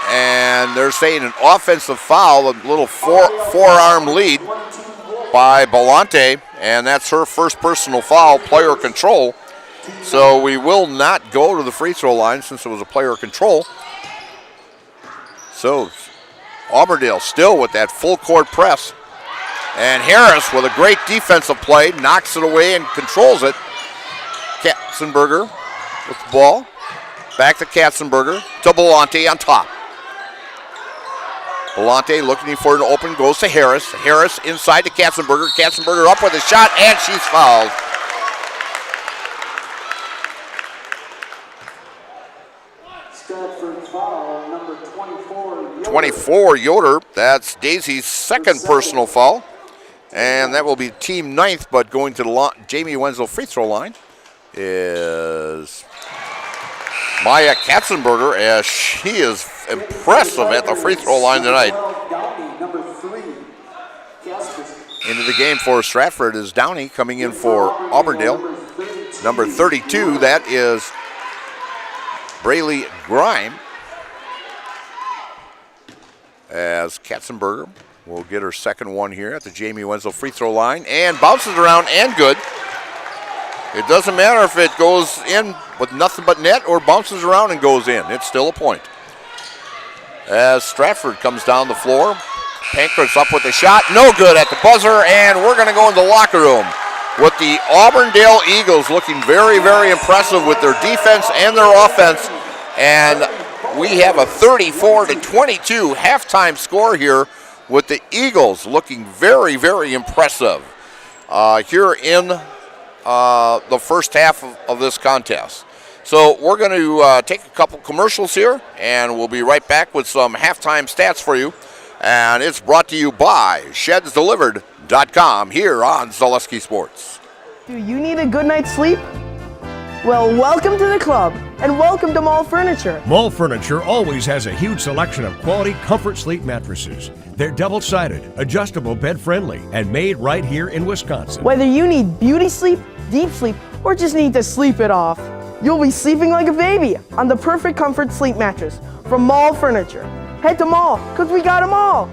And they're saying an offensive foul, a little forearm lead by Belante. And that's her first personal foul, player control. So we will not go to the free throw line since it was a player control. So Auburndale still with that full court press. And Harris with a great defensive play, knocks it away and controls it. Katzenberger with the ball. Back to Katzenberger, to Belante on top. Belante looking for an open, goes to Harris. Harris inside to Katzenberger. Katzenberger up with a shot, and she's fouled. Stratford foul, number 24. 24, Yoder. That's Daisy's second personal foul. And that will be team ninth, but going to the Jamie Wenzel free throw line is Maya Katzenberger, as she is impressive at the free throw line tonight. Into the game for Stratford is Downey, coming in for Auburndale. Number 32, that is Braylee Grime. As Katzenberger will get her second one here at the Jamie Wenzel free throw line and bounces around and good. It doesn't matter if it goes in with nothing but net or bounces around and goes in. It's still a point. As Stratford comes down the floor, Pankhurst up with the shot, no good at the buzzer, and we're going to go in the locker room with the Auburndale Eagles looking very, very impressive with their defense and their offense. And we have a 34-22 halftime score here with the Eagles looking very, very impressive here in the first half of this contest. So we're going to take a couple commercials here, and we'll be right back with some halftime stats for you. And it's brought to you by ShedsDelivered.com here on Zaleski Sports. Do you need a good night's sleep? Well, welcome to the club, and welcome to Mall Furniture. Mall Furniture always has a huge selection of quality Comfort Sleep mattresses. They're double-sided, adjustable bed-friendly, and made right here in Wisconsin. Whether you need beauty sleep, deep sleep, or just need to sleep it off, you'll be sleeping like a baby on the perfect Comfort Sleep mattress from Mall Furniture. Head to Mall, because we got them all.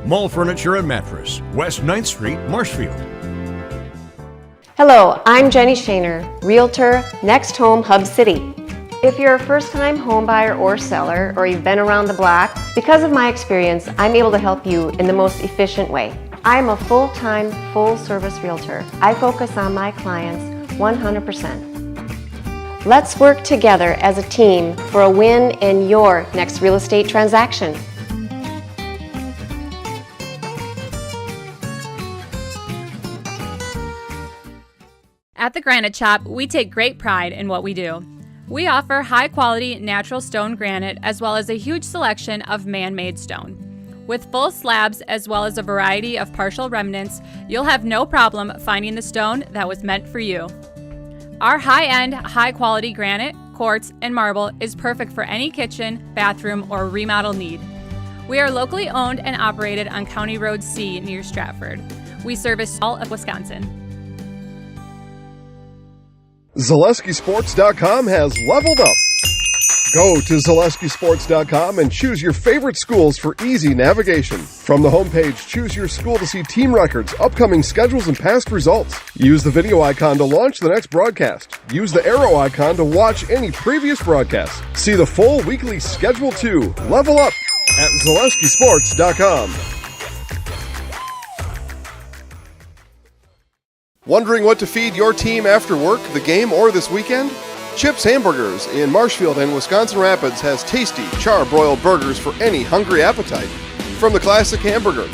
Mall Furniture and Mattress, West 9th Street, Marshfield. Hello, I'm Jenny Shaner, Realtor, Next Home Hub City. If you're a first-time home buyer or seller, or you've been around the block, because of my experience, I'm able to help you in the most efficient way. I'm a full-time, full-service realtor. I focus on my clients 100%. Let's work together as a team for a win in your next real estate transaction. At the Granite Shop, we take great pride in what we do. We offer high-quality natural stone granite as well as a huge selection of man-made stone. With full slabs as well as a variety of partial remnants, you'll have no problem finding the stone that was meant for you. Our high-end, high-quality granite, quartz, and marble is perfect for any kitchen, bathroom, or remodel need. We are locally owned and operated on County Road C near Stratford. We service all of Wisconsin. ZaleskiSports.com has leveled up. Go to ZaleskiSports.com and choose your favorite schools for easy navigation. From the homepage, choose your school to see team records, upcoming schedules, and past results. Use the video icon to launch the next broadcast. Use the arrow icon to watch any previous broadcast. See the full weekly schedule too. Level up at ZaleskiSports.com. Wondering what to feed your team after work, the game, or this weekend? Chips Hamburgers in Marshfield and Wisconsin Rapids has tasty, char-broiled burgers for any hungry appetite. From the classic hamburger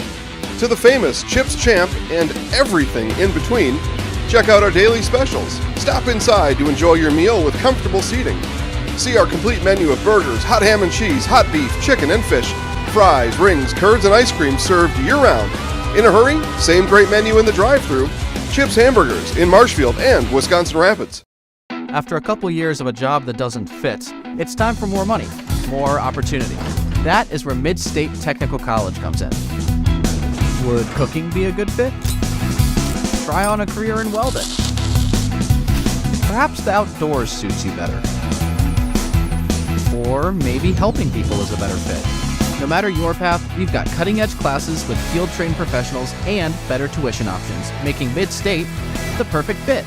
to the famous Chips Champ and everything in between, check out our daily specials. Stop inside to enjoy your meal with comfortable seating. See our complete menu of burgers, hot ham and cheese, hot beef, chicken and fish, fries, rings, curds, and ice cream served year-round. In a hurry? Same great menu in the drive-thru. Chips Hamburgers in Marshfield and Wisconsin Rapids. After a couple years of a job that doesn't fit, it's time for more money, more opportunity. That is where Mid-State Technical College comes in. Would cooking be a good fit? Try on a career in welding. Perhaps the outdoors suits you better. Or maybe helping people is a better fit. No matter your path, we've got cutting-edge classes with field-trained professionals and better tuition options, making Mid-State the perfect fit.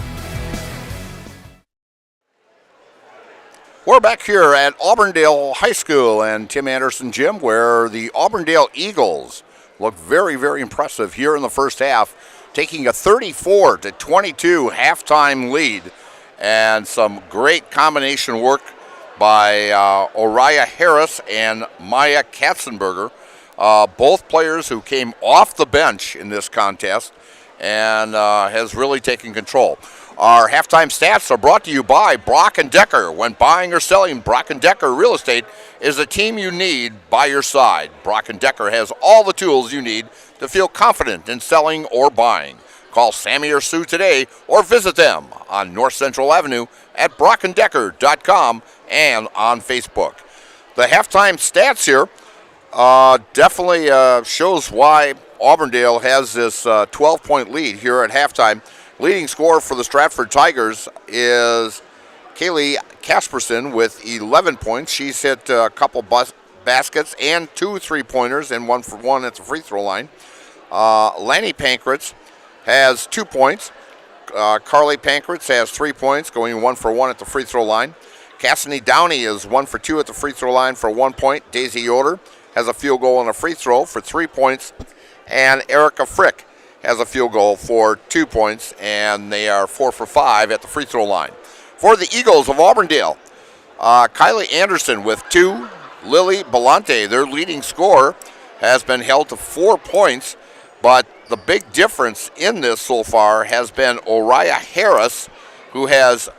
We're back here at Auburndale High School and Tim Anderson Gym, where the Auburndale Eagles look very, very impressive here in the first half, taking a 34-22 halftime lead, and some great combination work by Oriah Harris and Maya Katzenberger, both players who came off the bench in this contest and has really taken control. Our halftime stats are brought to you by Brock & Decker. When buying or selling, Brock & Decker Real Estate is the team you need by your side. Brock & Decker has all the tools you need to feel confident in selling or buying. Call Sammy or Sue today or visit them on North Central Avenue at brockanddecker.com and on Facebook. The halftime stats here definitely shows why Auburndale has this 12-point lead here at halftime. Leading scorer for the Stratford Tigers is Kaylee Casperson with 11 points. She's hit a couple baskets and 2 3-pointers and 1 for 1 at the free throw line. Lanny Pankratz has 2 points. Carly Pankratz has 3 points, going 1 for 1 at the free throw line. Cassidy Downey is 1 for 2 at the free throw line for 1 point. Daisy Yoder has a field goal and a free throw for 3 points. And Erica Frick has a field goal for 2 points, and they are 4 for 5 at the free throw line. For the Eagles of Auburndale, Kylie Anderson with 2. Lily Belante, their leading scorer, has been held to 4 points, but the big difference in this so far has been Oriah Harris, who has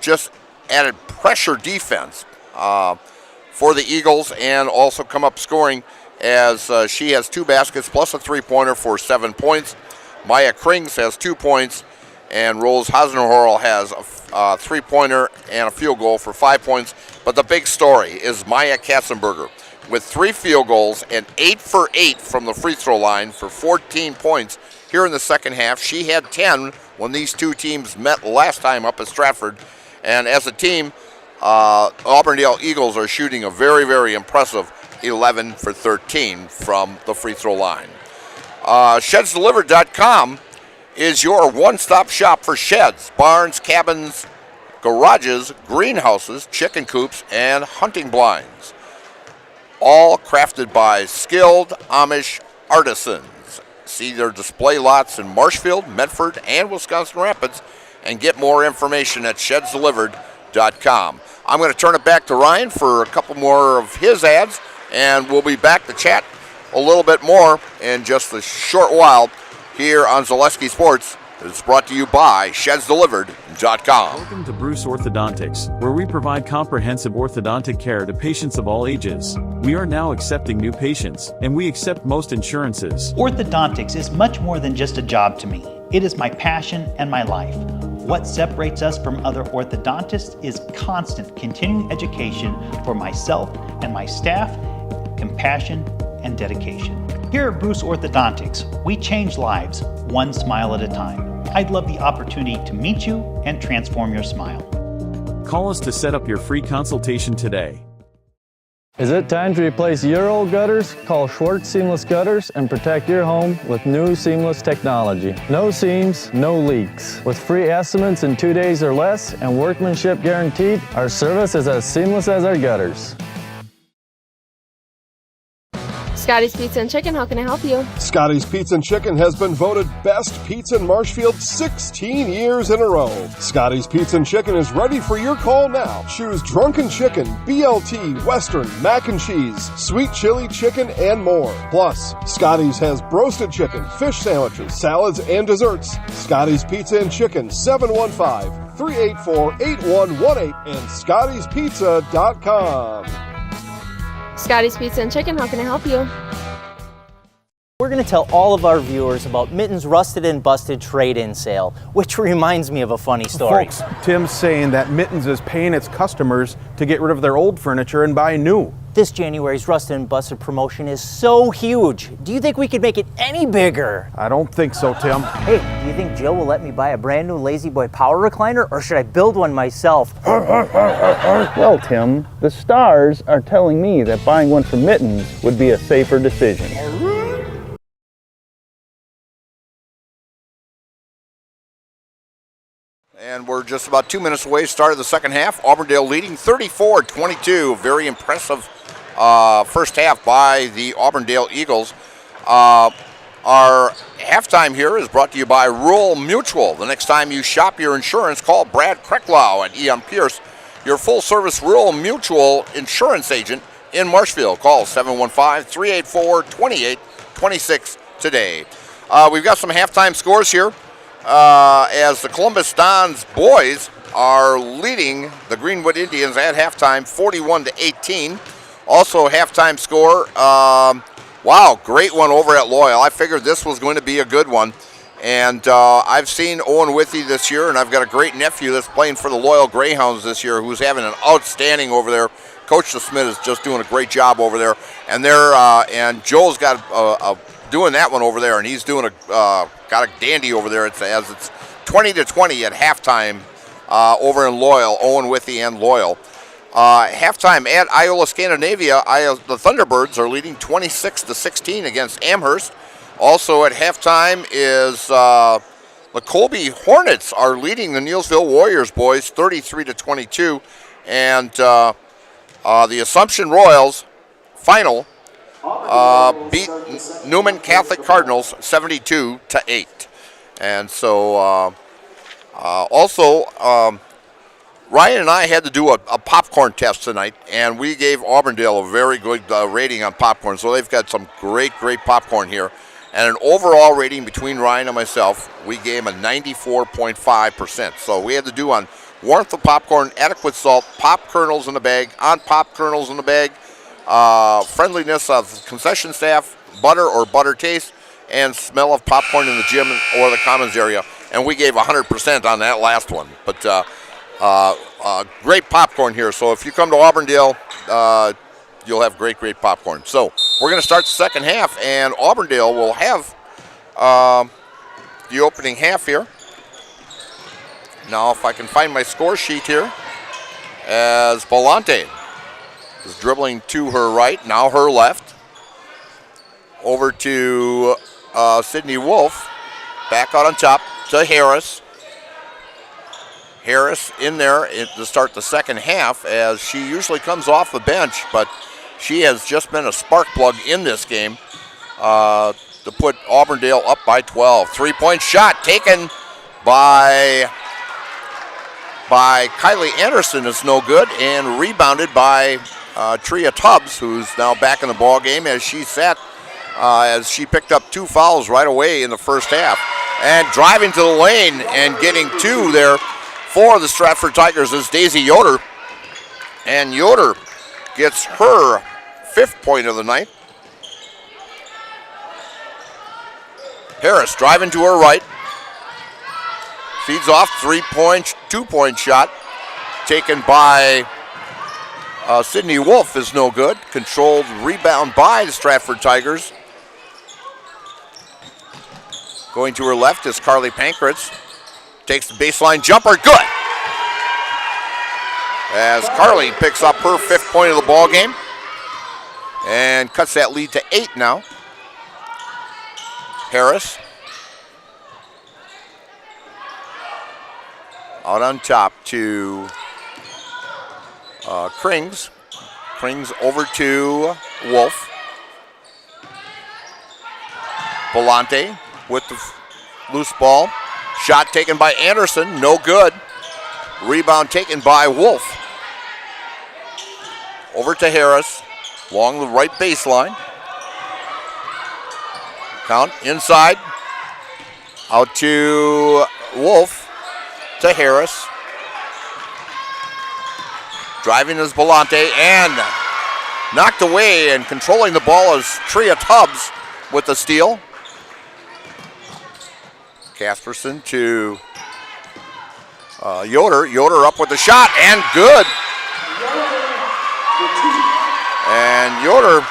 just added pressure defense for the Eagles and also come up scoring as she has 2 baskets plus a 3-pointer for 7 points. Maya Krings has 2 points, and Rose Hasenhorl has a 3-pointer and a field goal for 5 points. But the big story is Maya Katzenberger with 3 field goals and 8 for 8 from the free throw line for 14 points here in the second half. She had 10 when these two teams met last time up at Stratford. And as a team, Auburndale Eagles are shooting a very, very impressive 11 for 13 from the free throw line. ShedsDelivered.com is your one-stop shop for sheds, barns, cabins, garages, greenhouses, chicken coops, and hunting blinds. All crafted by skilled Amish artisans. See their display lots in Marshfield, Medford, and Wisconsin Rapids, and get more information at ShedsDelivered.com. I'm going to turn it back to Ryan for a couple more of his ads, and we'll be back to chat a little bit more in just a short while here on Zaleski Sports. It's brought to you by ShedsDelivered.com. Welcome to Bruce Orthodontics, where we provide comprehensive orthodontic care to patients of all ages. We are now accepting new patients, and we accept most insurances. Orthodontics is much more than just a job to me. It is my passion and my life. What separates us from other orthodontists is constant continuing education for myself and my staff, compassion, and dedication. Here at Bruce Orthodontics, we change lives one smile at a time. I'd love the opportunity to meet you and transform your smile. Call us to set up your free consultation today. Is it time to replace your old gutters? Call Schwartz Seamless Gutters and protect your home with new seamless technology. No seams, no leaks. With free estimates in 2 days or less and workmanship guaranteed, our service is as seamless as our gutters. Scotty's Pizza and Chicken, how can I help you? Scotty's Pizza and Chicken has been voted best pizza in Marshfield 16 years in a row. Scotty's Pizza and Chicken is ready for your call now. Choose drunken chicken, BLT, Western, mac and cheese, sweet chili chicken, and more. Plus, Scotty's has broasted chicken, fish sandwiches, salads, and desserts. Scotty's Pizza and Chicken, 715-384-8118 and scottyspizza.com. Scotty's Pizza and Chicken, how can I help you? We're going to tell all of our viewers about Mitten's Rusted and Busted trade-in sale, which reminds me of a funny story. Folks, Tim's saying that Mitten's is paying its customers to get rid of their old furniture and buy new. This January's Rusted and Busted promotion is so huge. Do you think we could make it any bigger? I don't think so, Tim. Hey, do you think Jill will let me buy a brand new Lazy Boy power recliner, or should I build one myself? Well, Tim, the stars are telling me that buying one from Mittens would be a safer decision. And we're just about 2 minutes away. Start of the second half. Auburndale leading 34-22. Very impressive first half by the Auburndale Eagles. Our halftime here is brought to you by Rural Mutual. The next time you shop your insurance, call Brad Krecklau and Ian Pierce, your full-service Rural Mutual insurance agent in Marshfield. Call 715-384-2826 today. We've got some halftime scores here. As the Columbus Dons boys are leading the Greenwood Indians at halftime 41-18. Also halftime score, wow, great one over at Loyal. I figured this was going to be a good one. And I've seen Owen Withy this year, and I've got a great nephew that's playing for the Loyal Greyhounds this year who's having an outstanding over there. Coach DeSmith is just doing a great job over there. And and Joel's got doing that one over there, and he's doing got a dandy over there. It's 20-20 at halftime over in Loyal, Owen Withy and Loyal. Halftime at Iola Scandinavia, the Thunderbirds are leading 26-16 against Amherst. Also at halftime is the Colby Hornets are leading the Neillsville Warriors boys 33-22, and the Assumption Royals final beat Newman Catholic Cardinals 72-8. And so Ryan and I had to do a popcorn test tonight, and we gave Auburndale a very good rating on popcorn. So they've got some great popcorn here. And an overall rating between Ryan and myself, we gave him a 94.5%. So we had to do on warmth of popcorn, adequate salt, pop kernels in the bag, on pop kernels in the bag, friendliness of concession staff, butter or butter taste, and smell of popcorn in the gym or the commons area. And we gave 100% on that last one. But great popcorn here. So if you come to Auburndale, you'll have great popcorn. So we're going to start the second half, and Auburndale will have the opening half here. Now, if I can find my score sheet here, as Bolante is dribbling to her right, now her left. Over to Sydney Wolf, back out on top to Harris. Harris in there to start the second half, as she usually comes off the bench, but she has just been a spark plug in this game to put Auburndale up by 12. Three-point shot taken by Kylie Anderson is no good, and rebounded by Tria Tubbs, who's now back in the ball game as she picked up 2 fouls right away in the first half. And driving to the lane and getting 2 there for the Stratford Tigers is Daisy Yoder. And Yoder gets her 5th point of the night. Harris driving to her right. Feeds off 3-point, 2-point shot. Taken by Sydney Wolf is no good. Controlled rebound by the Stratford Tigers. Going to her left is Carly Pankratz. takes the baseline jumper, good. As Carly picks up her 5th point of the ball game and cuts that lead to 8 now. Harris out on top to Krings. Krings over to Wolf. Belante with the loose ball. Shot taken by Anderson, no good. Rebound taken by Wolf. Over to Harris, along the right baseline. Count inside. Out to Wolf, to Harris. Driving is Belante and knocked away, and controlling the ball is Tria Tubbs with the steal. Casperson to Yoder. Yoder up with the shot and good. And Yoder,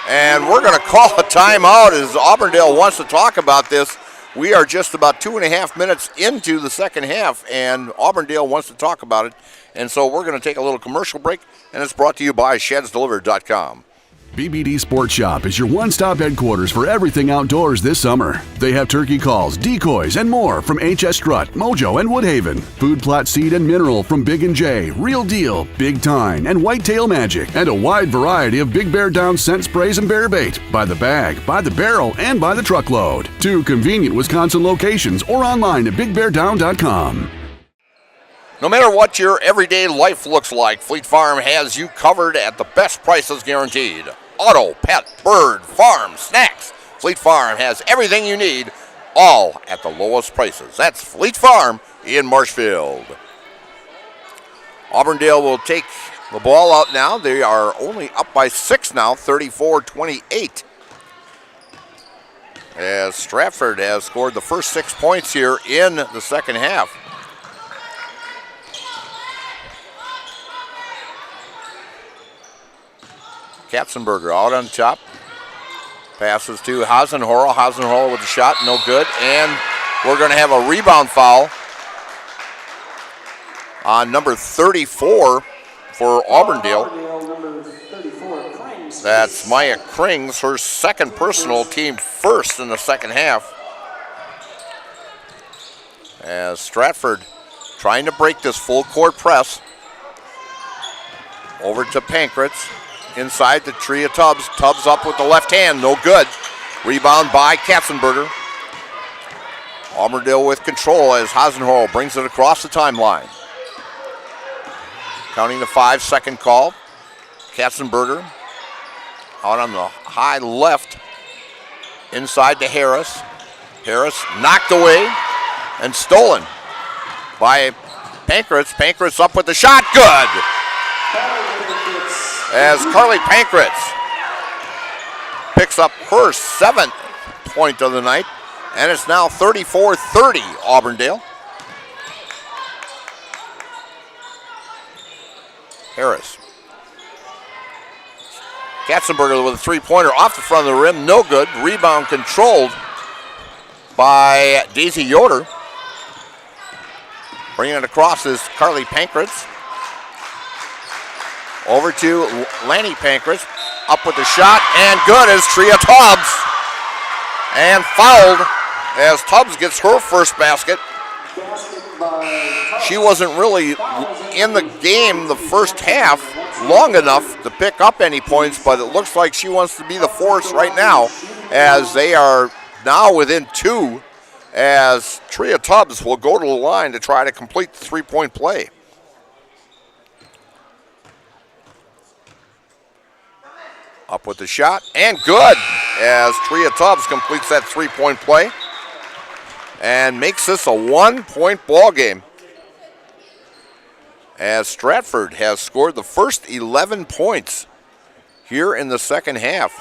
and we're going to call a timeout as Auburndale wants to talk about this. We are just about 2.5 minutes into the second half, and Auburndale wants to talk about it. And so we're going to take a little commercial break, and it's brought to you by ShedsDelivered.com. BBD Sports Shop is your one-stop headquarters for everything outdoors this summer. They have turkey calls, decoys, and more from HS Strut, Mojo, and Woodhaven. Food plot seed and mineral from Big & J, Real Deal, Big Time, and Whitetail Magic. And a wide variety of Big Bear Down scent sprays and bear bait. By the bag, by the barrel, and by the truckload. 2 convenient Wisconsin locations or online at BigBearDown.com. No matter what your everyday life looks like, Fleet Farm has you covered at the best prices guaranteed. Auto, pet, bird, farm, snacks. Fleet Farm has everything you need, all at the lowest prices. That's Fleet Farm in Marshfield. Auburndale will take the ball out now. They are only up by 6 now, 34-28. As Stratford has scored the first 6 points here in the second half. Katzenberger out on top. Passes to Hasenhorrell. Hasenhorrell with the shot, no good. And we're going to have a rebound foul on number 34 for Auburndale. That's Maya Krings, her second personal, team first in the second half. As Stratford trying to break this full court press. Over to Pankratz. Inside to Tria Tubbs. Tubbs up with the left hand, no good. Rebound by Katzenberger. Auburndale with control as Hasenhorrell brings it across the timeline. Counting the 5-second call. Katzenberger out on the high left. Inside to Harris. Harris knocked away and stolen by Pankratz. Pankratz up with the shot, good. As Carly Pankratz picks up her 7th point of the night, and it's now 34-30 Auburndale. Harris. Katzenberger with a 3-pointer off the front of the rim, no good. Rebound controlled by Daisy Yoder. Bringing it across is Carly Pankratz. Over to Lanny Pankratz, up with the shot, and good as Tria Tubbs. And fouled as Tubbs gets her first basket. She wasn't really in the game the first half long enough to pick up any points, but it looks like she wants to be the force right now, as they are now within 2, as Tria Tubbs will go to the line to try to complete the 3-point play. Up with the shot, and good, as Tria Tubbs completes that 3-point play and makes this a 1-point ball game. As Stratford has scored the first 11 points here in the second half.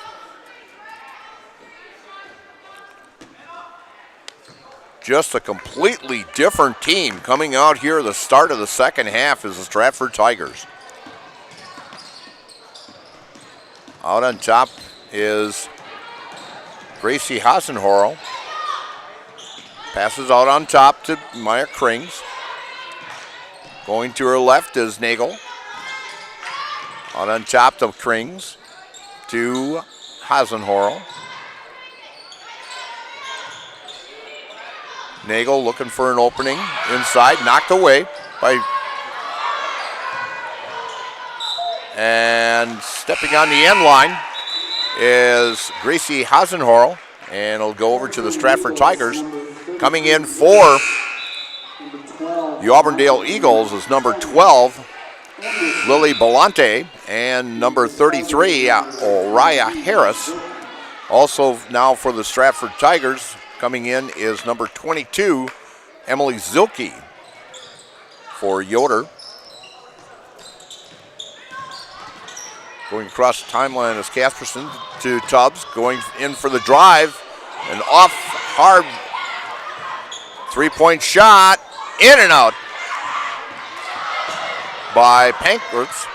Just a completely different team coming out here at the start of the second half is the Stratford Tigers. Out on top is Gracie Hasenhorrell. Passes out on top to Maya Krings. Going to her left is Nagel. Out on top to Krings. To Hasenhorl. Nagel looking for an opening inside. Knocked away by... And stepping on the end line is Gracie Hasenhorl. And it'll go over to the Stratford Tigers. Coming in for the Auburndale Eagles is number 12, Lily Belante, and number 33, Oriah Harris. Also now for the Stratford Tigers, coming in is number 22, Emily Zilke for Yoder. Going across the timeline is Casperson to Tubbs, going in for the drive, and off hard three-point shot, in and out by Pankratz.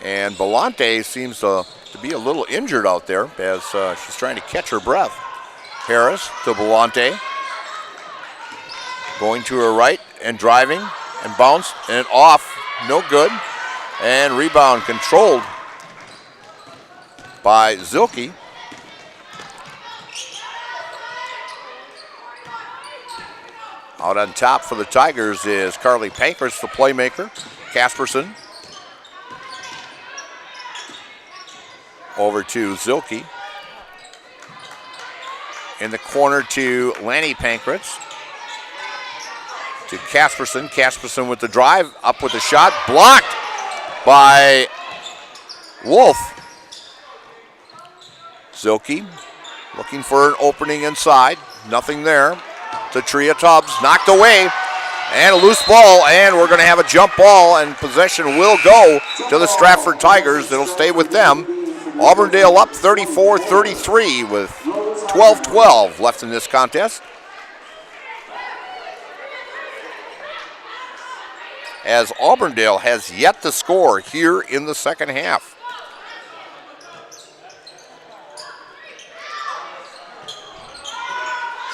And Belante seems to be a little injured out there as she's trying to catch her breath. Harris to Belante. Going to her right and driving and bounced and off, no good. And rebound controlled by Zilke. Out on top for the Tigers is Carly Pankratz, the playmaker. Casperson. Over to Zilke. In the corner to Lanny Pankratz. To Casperson. Casperson with the drive. Up with the shot. Blocked by Wolf. Zilke looking for an opening inside. Nothing there. To Tria Tubbs, knocked away, and a loose ball, and we're going to have a jump ball, and possession will go to the Stratford Tigers. It'll stay with them. Auburndale up 34-33 with 12-12 left in this contest. As Auburndale has yet to score here in the second half.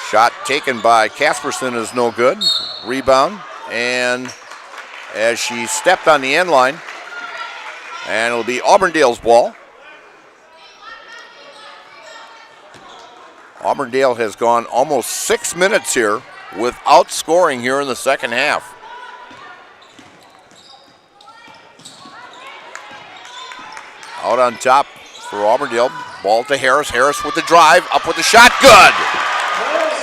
Shot taken by Casperson is no good. Rebound, and as she stepped on the end line, and it'll be Auburndale's ball. Auburndale has gone almost 6 minutes here without scoring here in the second half. Out on top for Auburndale, ball to Harris. Harris with the drive, up with the shot, good!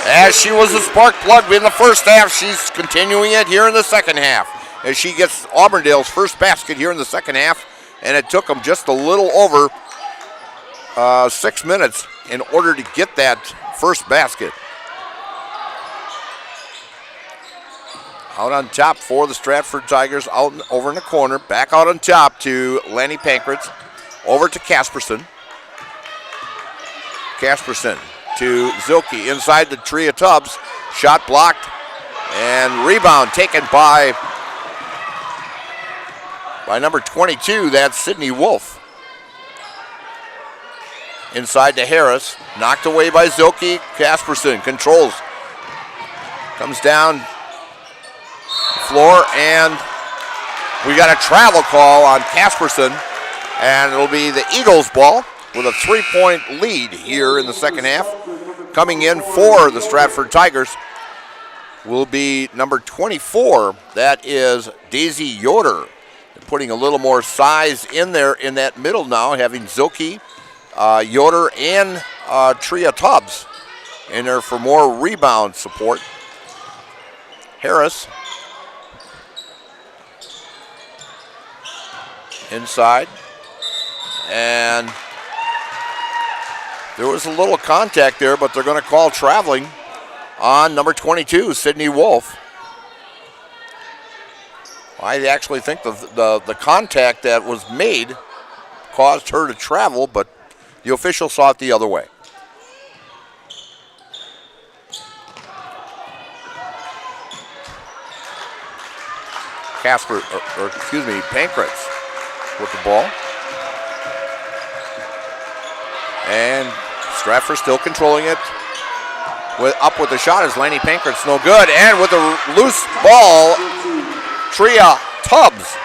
As she was a spark plug in the first half, she's continuing it here in the second half. As she gets Auburndale's first basket here in the second half, and it took them just a little over 6 minutes in order to get that first basket. Out on top for the Stratford Tigers, out over in the corner, back out on top to Lanny Pankratz, over to Casperson. Casperson to Zilke inside the Tria Tubbs. Shot blocked and rebound taken by number 22. That's Sydney Wolf. Inside to Harris. Knocked away by Zilke. Casperson controls. Comes down the floor, and we got a travel call on Casperson, and it'll be the Eagles' ball with a 3-point lead here in the second half. Coming in for the Stratford Tigers will be number 24. That is Daisy Yoder. They're putting a little more size in there in that middle now, having Zilke, Yoder, and Tria Tubbs in there for more rebound support. Harris inside, and there was a little contact there, but they're going to call traveling on number 22, Sydney Wolf. I actually think the contact that was made caused her to travel, but the official saw it the other way. Pankratz with the ball. And Stratford still controlling it. Up with the shot is Lanny Pankhurst, no good. And with a loose ball, Tria Tubbs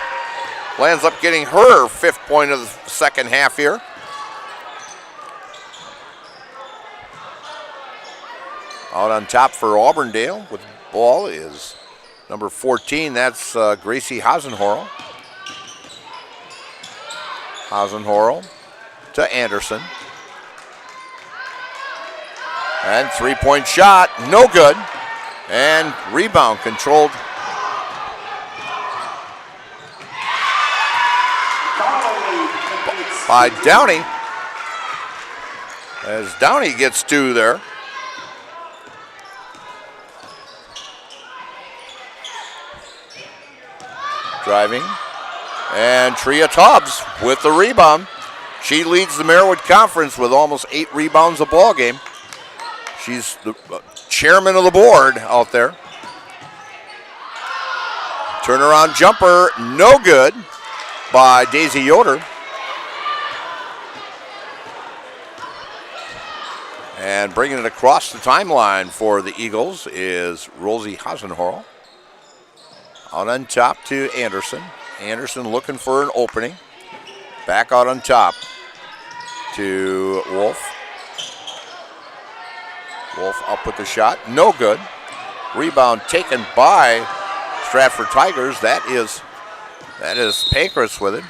lands up getting her 5th point of the second half here. Out on top for Auburndale with the ball is number 14. That's Gracie Hasenhorl. Hasenhorl to Anderson. And 3-point shot, no good. And rebound controlled by Downey. As Downey gets 2 there. Driving. And Tria Tubbs with the rebound. She leads the Merriwood Conference with almost 8 rebounds a ball game. She's the chairman of the board out there. Turnaround jumper, no good by Daisy Yoder. And bringing it across the timeline for the Eagles is Rosie Hasenhorl. Out on top to Anderson. Anderson looking for an opening. Back out on top to Wolf. Wolf up with the shot, no good. Rebound taken by Stratford Tigers. That is Pankhurst with it.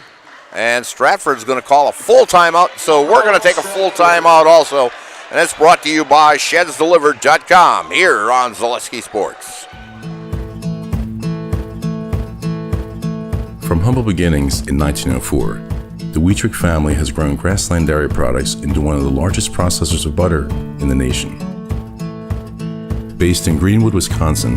And Stratford's going to call a full timeout, so we're going to take a full timeout also. And it's brought to you by ShedsDelivered.com here on Zaleski Sports. From humble beginnings in 1904, the Wheatrick family has grown Grassland Dairy Products into one of the largest processors of butter in the nation. Based in Greenwood, Wisconsin,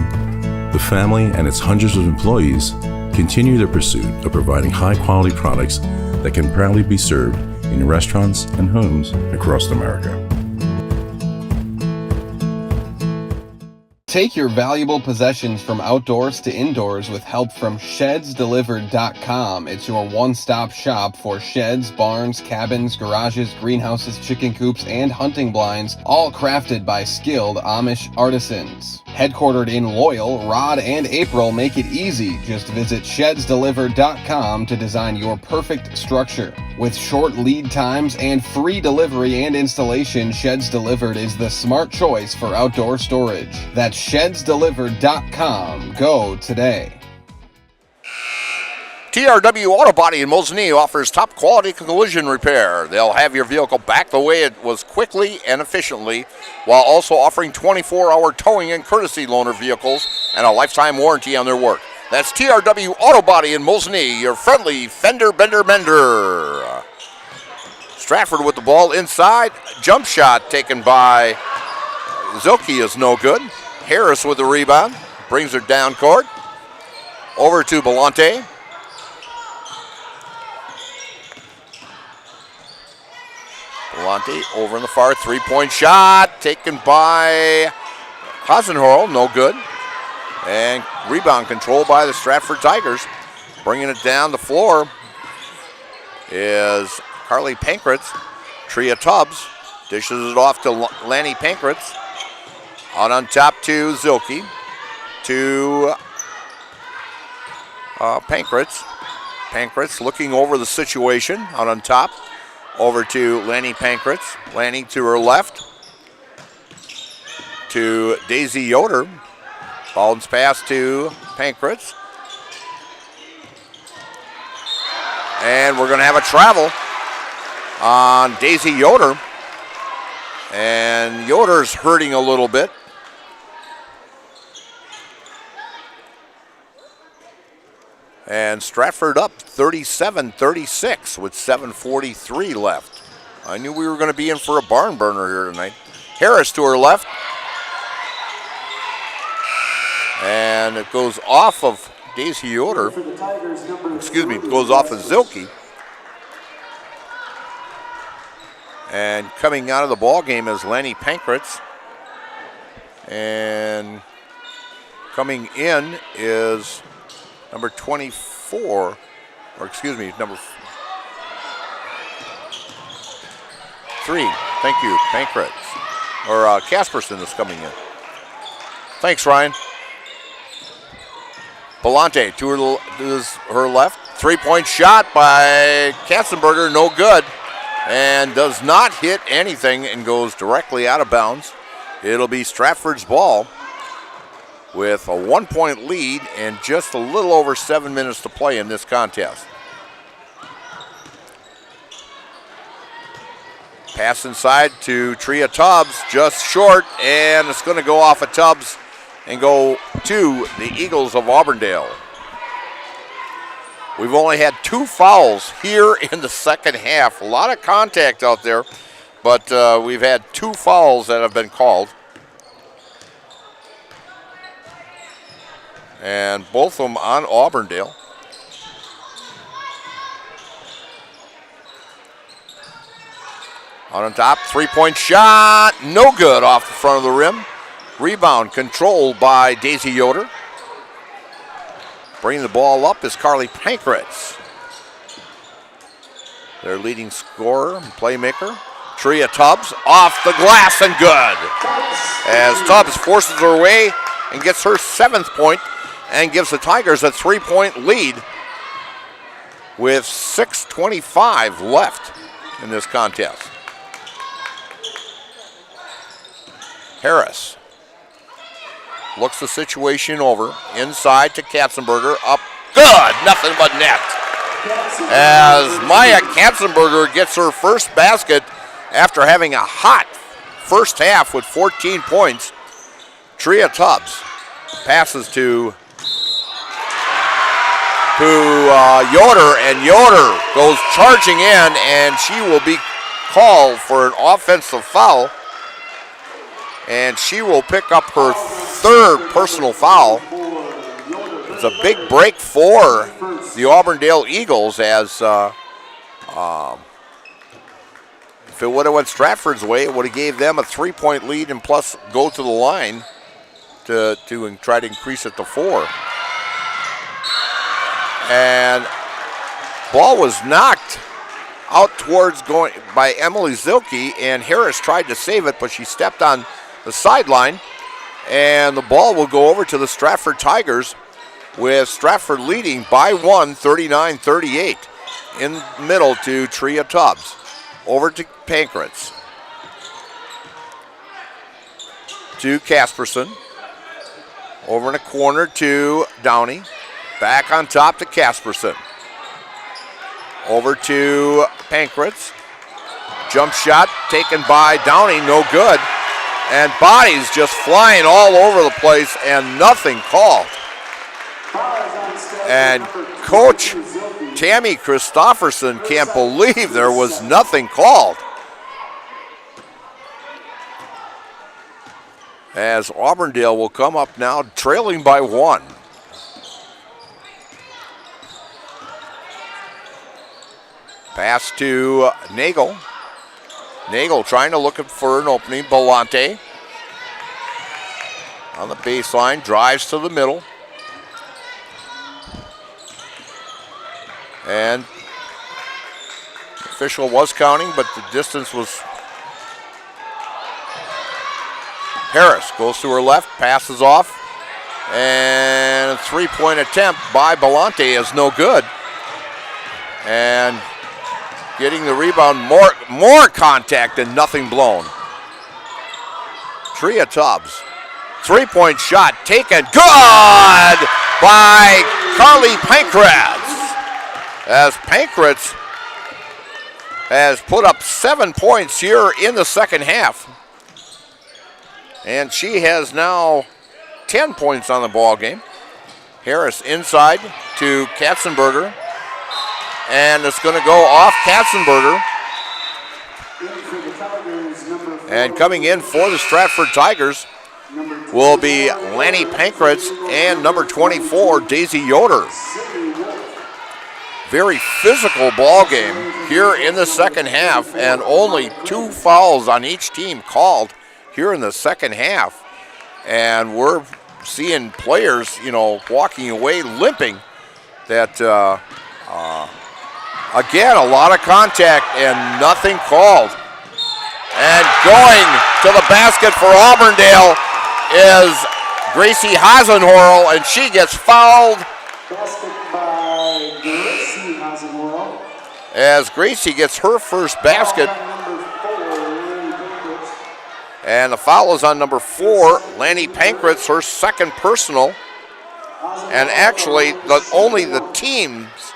the family and its hundreds of employees continue their pursuit of providing high-quality products that can proudly be served in restaurants and homes across America. Take your valuable possessions from outdoors to indoors with help from ShedsDelivered.com. It's your one-stop shop for sheds, barns, cabins, garages, greenhouses, chicken coops, and hunting blinds, all crafted by skilled Amish artisans. Headquartered in Loyal, Rod and April make it easy. Just visit ShedsDelivered.com to design your perfect structure. With short lead times and free delivery and installation, Sheds Delivered is the smart choice for outdoor storage. That's ShedsDelivered.com. Go today. TRW Auto Body in Mosinee offers top quality collision repair. They'll have your vehicle back the way it was quickly and efficiently, while also offering 24-hour towing and courtesy loaner vehicles and a lifetime warranty on their work. That's TRW Auto Body in Mosinee, your friendly fender bender mender. Stratford with the ball inside. Jump shot taken by Zilke is no good. Harris with the rebound. Brings her down court. Over to Belante. Belante over in the far 3-point shot. Taken by Hasenhorl, no good. And rebound control by the Stratford Tigers. Bringing it down the floor is Carly Pankhurst. Tria Tubbs dishes it off to Lanny Pankhurst. Out on top to Zilke. To Pankhurst. Pankhurst looking over the situation. Out on top. Over to Lanny Pankhurst. Lanny to her left. To Daisy Yoder. Bounce pass to Pankhurst. And we're going to have a travel on Daisy Yoder. And Yoder's hurting a little bit. And Stratford up 37-36 with 7:43 left. I knew we were going to be in for a barn burner here tonight. Harris to her left. And it goes off of Daisy Yoder. Excuse me, it goes off of Zilke. And coming out of the ball game is Lanny Pankhurst. And coming in is number 24, or excuse me, number 3. Thank you, Pankratz. Or Casperson is coming in. Thanks, Ryan. Belante to her left. 3-point shot by Katzenberger, no good. And does not hit anything and goes directly out of bounds. It'll be Stratford's ball with a 1-point lead and just a little over 7 minutes to play in this contest. Pass inside to Tria Tubbs, just short, and it's going to go off of Tubbs and go to the Eagles of Auburndale. We've only had 2 fouls here in the second half. A lot of contact out there, but we've had 2 fouls that have been called. And both of them on Auburndale. On top, 3-point shot, no good off the front of the rim. Rebound controlled by Daisy Yoder. Bringing the ball up is Carly Pankratz. Their leading scorer and playmaker. Tria Tubbs off the glass and good. As Tubbs forces her way and gets her 7th point and gives the Tigers a 3-point lead with 6:25 left in this contest. Harris looks the situation over. Inside to Katzenberger. Up. Good. Nothing but net. As Maya Katzenberger gets her first basket after having a hot first half with 14 points. Tria Tubbs passes to Yoder, and Yoder goes charging in, and she will be called for an offensive foul. And she will pick up her 3rd personal foul. It's a big break for the Auburndale Eagles, as if it would have went Stratford's way, it would have gave them a 3-point lead and plus go to the line to try to increase it to 4. And ball was knocked out towards going by Emily Zilke, and Harris tried to save it, but she stepped on the sideline, and the ball will go over to the Stratford Tigers, with Stratford leading by 1, 39-38. In the middle to Tria Tubbs. Over to Pankratz. To Casperson. Over in the corner to Downey. Back on top to Casperson. Over to Pankratz. Jump shot taken by Downey, no good. And bodies just flying all over the place and nothing called. And Coach Tammy Christofferson can't believe there was nothing called. As Auburndale will come up now trailing by 1. Pass to Nagel. Nagel trying to look for an opening. Belante on the baseline, drives to the middle. And the official was counting, but the distance was. Harris goes to her left, passes off, and a 3-point attempt by Belante is no good. And getting the rebound, more contact and nothing blown. Tria Tubbs, 3-point shot taken, good by Carly Pankratz. As Pankratz has put up 7 points here in the second half. And she has now 10 points on the ball game. Harris inside to Katzenberger. And it's going to go off Katzenberger. And coming in for the Stratford Tigers will be Lanny Pankratz and number 24, Daisy Yoder. Very physical ball game here in the second half, and only 2 fouls on each team called here in the second half. And we're seeing players, walking away limping. That, again, a lot of contact and nothing called. And going to the basket for Auburndale is Gracie Hasenhorl, and she gets fouled. Basket by Gracie Hasenhorl. As Gracie gets her first basket. And the foul is on number 4, Lanny Pankratz, her second personal. And actually, only the team's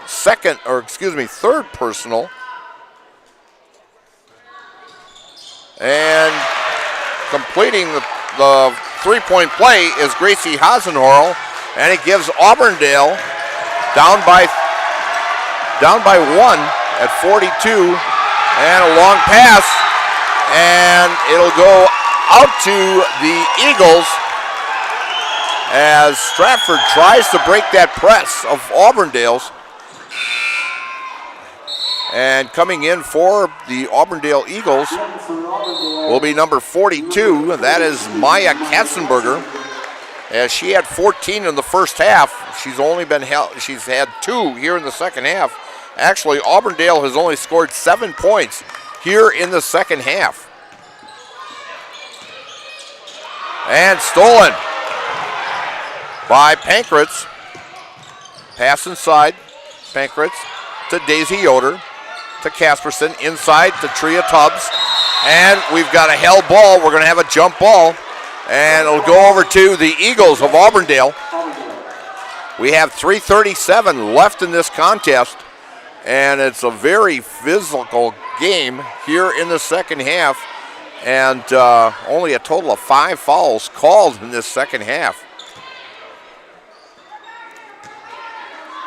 third personal. And completing the three-point play is Gracie Hasenhorl, and it gives Auburndale down by 1 at 42, and a long pass, and it'll go out to the Eagles as Stratford tries to break that press of Auburndale's. And coming in for the Auburndale Eagles will be number 42. That is Maya Katzenberger. As she had 14 in the first half, she's had 2 here in the second half. Actually, Auburndale has only scored 7 points here in the second half. And stolen by Pankratz. Pass inside, Pankratz to Daisy Yoder, to Casperson, inside to Tria Tubbs. And we've got a held ball. We're going to have a jump ball. And it'll go over to the Eagles of Auburndale. We have 3:37 left in this contest. And it's a very physical game here in the second half. And only a total of 5 fouls called in this second half.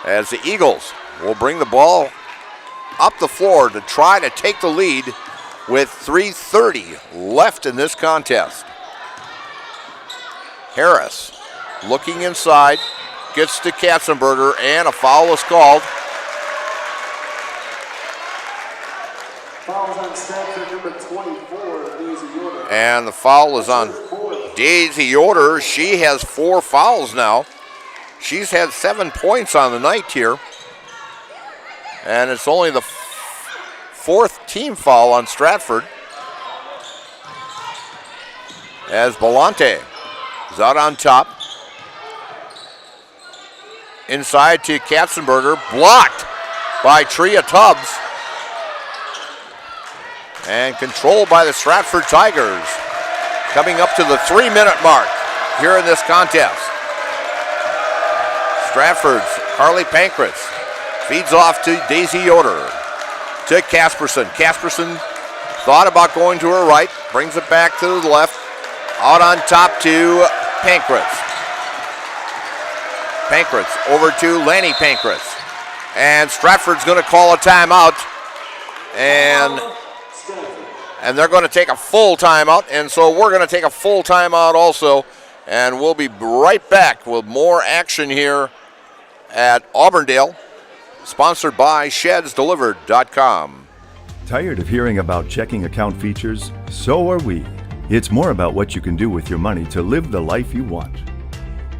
As the Eagles will bring the ball up the floor to try to take the lead with 3:30 left in this contest. Harris looking inside, gets to Katzenberger, and a foul is called. Fouls on Stratford, number 24, Daisy Yoder. And the foul is on Daisy Yoder. She has 4 fouls now. She's had 7 points on the night here. And it's only the 4th team foul on Stratford. As Belante is out on top. Inside to Katzenberger, blocked by Tria Tubbs. And controlled by the Stratford Tigers. Coming up to the 3-minute mark here in this contest. Stratford's Carly Pankratz feeds off to Daisy Yoder, to Casperson. Casperson thought about going to her right, brings it back to the left, out on top to Pankratz. Pankratz over to Lanny Pankratz. And Stratford's going to call a timeout. And they're going to take a full timeout. And so we're going to take a full timeout also. And we'll be right back with more action here at Auburndale, sponsored by ShedsDelivered.com. Tired of hearing about checking account features? So are we. It's more about what you can do with your money to live the life you want.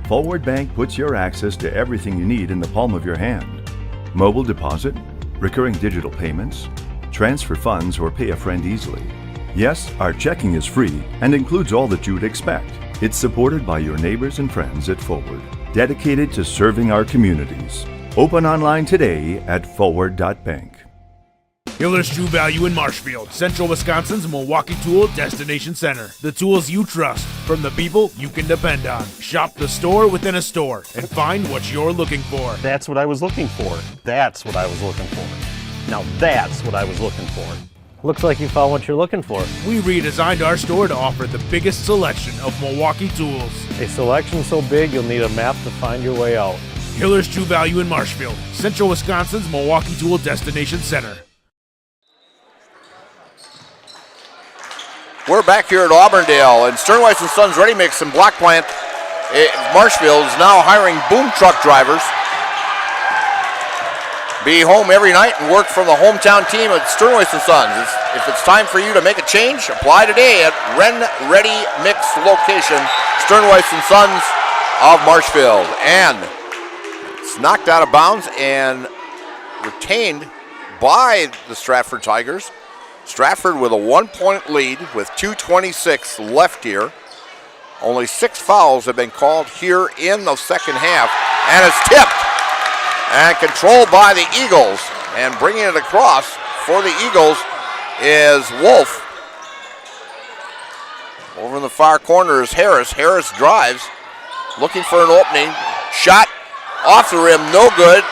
Forward Bank puts your access to everything you need in the palm of your hand. Mobile deposit, recurring digital payments, transfer funds, or pay a friend easily. Yes, our checking is free and includes all that you would expect. It's supported by your neighbors and friends at Forward, dedicated to serving our communities. Open online today at forward.bank. Hiller's True Value in Marshfield, Central Wisconsin's Milwaukee Tool Destination Center. The tools you trust from the people you can depend on. Shop the store within a store and find what you're looking for. That's what I was looking for. That's what I was looking for. Now that's what I was looking for. Looks like you found what you're looking for. We redesigned our store to offer the biggest selection of Milwaukee tools. A selection so big you'll need a map to find your way out. Hiller's True Value in Marshfield, Central Wisconsin's Milwaukee Tool Destination Center. We're back here at Auburndale, and Sternweiss & Sons Ready Mix and Block Plant Marshfield is now hiring boom truck drivers. Be home every night and work for the hometown team at Sternweiss & Sons. If it's time for you to make a change, apply today at Ren Ready Mix location, Sternweiss & Sons of Marshfield. And it's knocked out of bounds and retained by the Stratford Tigers. Stratford with a 1-point lead with 2:26 left here. Only 6 fouls have been called here in the second half, and it's tipped and controlled by the Eagles. And bringing it across for the Eagles is Wolf. Over in the far corner is Harris. Harris drives, looking for an opening. Shot off the rim, no good.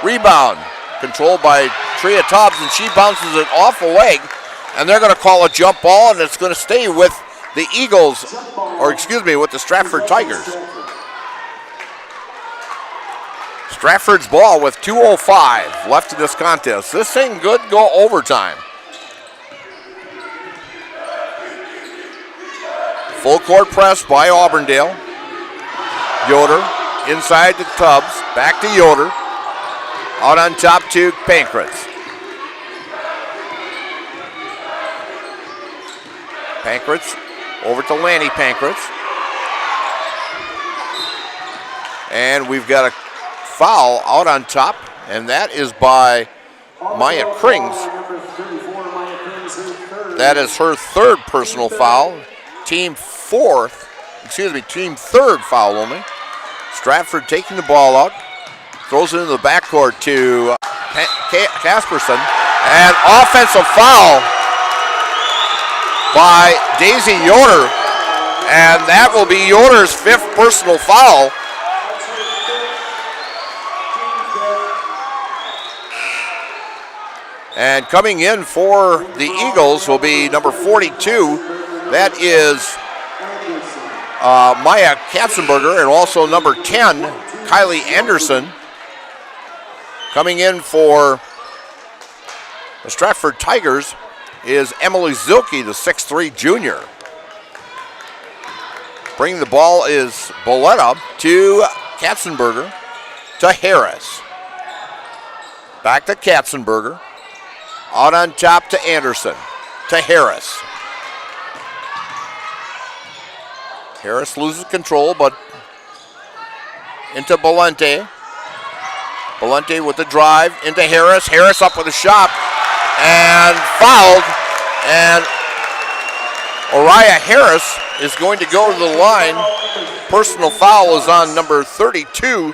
Rebound controlled by Tria Tubbs, and she bounces it off a leg. And they're going to call a jump ball, and it's going to stay with the Eagles, or excuse me, with the Stratford Tigers. Stratford's ball with 2:05 left in this contest. This thing could go overtime. Full court press by Auburndale. Yoder inside to Tubbs, back to Yoder. Out on top to Pankratz. Pankratz over to Lanny Pankratz. And we've got a foul out on top, and that is by Maya Krings. That is her third personal foul. Team third foul only. Stratford taking the ball out, throws it into the backcourt to Casperson, and offensive foul by Daisy Yoder, and that will be Yoder's 5th personal foul. And coming in for the Eagles will be number 42. That is Maya Katzenberger, and also number 10, Kylie Anderson. Coming in for the Stratford Tigers is Emily Zilke, the 6'3" junior. Bringing the ball is Boletta to Katzenberger to Harris. Back to Katzenberger. Out on top to Anderson, to Harris. Harris loses control, but into Balente. Balente with the drive into Harris. Harris up with a shot and fouled. And Oriah Harris is going to go to the line. Personal foul is on number 32.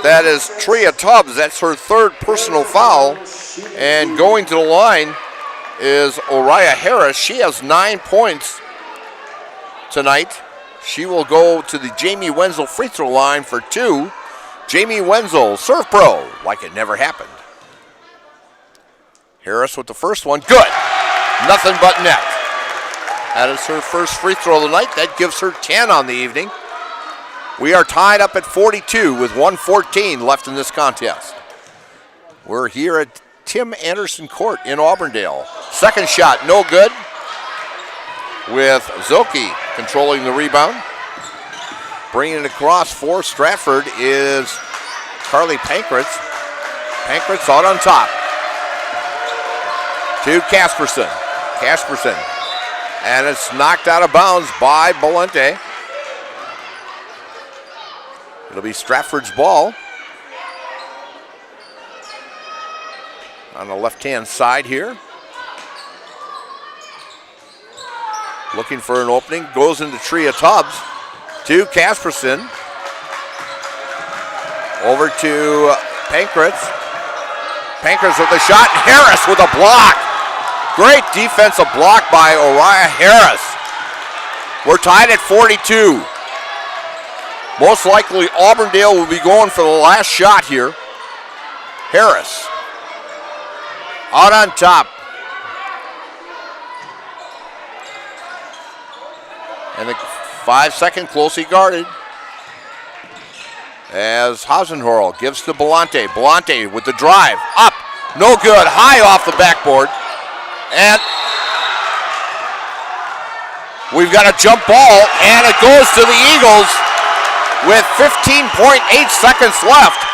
That is Tria Tubbs. That's her 3rd personal foul. And going to the line is Oriah Harris. She has 9 points tonight. She will go to the Jamie Wenzel free throw line for 2. Jamie Wenzel, serve pro, like it never happened. Harris with the first one, good. Nothing but net. That is her first free throw of the night. That gives her 10 on the evening. We are tied up at 42 with 1:14 left in this contest. We're here at Tim Anderson Court in Auburndale. Second shot, no good, with Zilke controlling the rebound. Bringing it across for Stratford is Carly Pankratz. Pankratz out on top to Casperson. Casperson, and it's knocked out of bounds by Balente. It'll be Stratford's ball. On the left-hand side here. Looking for an opening, goes into Tria Tubbs to Casperson. Over to Pankratz. Pankratz with a shot, and Harris with a block. Great defensive block by Oriah Harris. We're tied at 42. Most likely Auburndale will be going for the last shot here. Harris out on top. And the 5-second closely guarded as Hasenhorl gives to Balente. Balente with the drive, up, no good, high off the backboard. And we've got a jump ball, and it goes to the Eagles with 15.8 seconds left.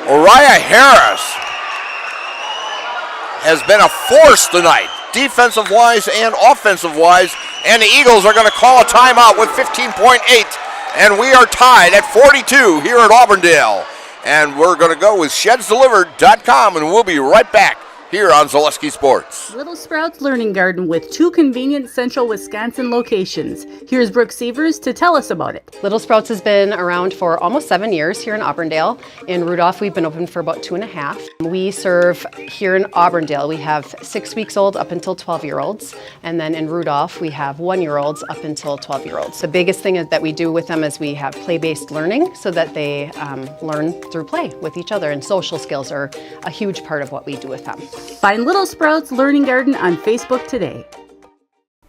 Oriah Harris has been a force tonight, defensive-wise and offensive-wise, and the Eagles are going to call a timeout with 15.8, and we are tied at 42 here at Auburndale. And we're going to go with shedsdelivered.com, and we'll be right back here on Zaleski Sports. Little Sprouts Learning Garden with 2 convenient central Wisconsin locations. Here's Brooke Sievers to tell us about it. Little Sprouts has been around for almost 7 years here in Auburndale. In Rudolph, we've been open for about 2.5. We serve here in Auburndale, we have 6 weeks old up until 12-year-olds. And then in Rudolph, we have 1-year-olds up until 12-year-olds. The biggest thing that we do with them is we have play-based learning so that they learn through play with each other. And social skills are a huge part of what we do with them. Find Little Sprouts Learning Garden on Facebook today.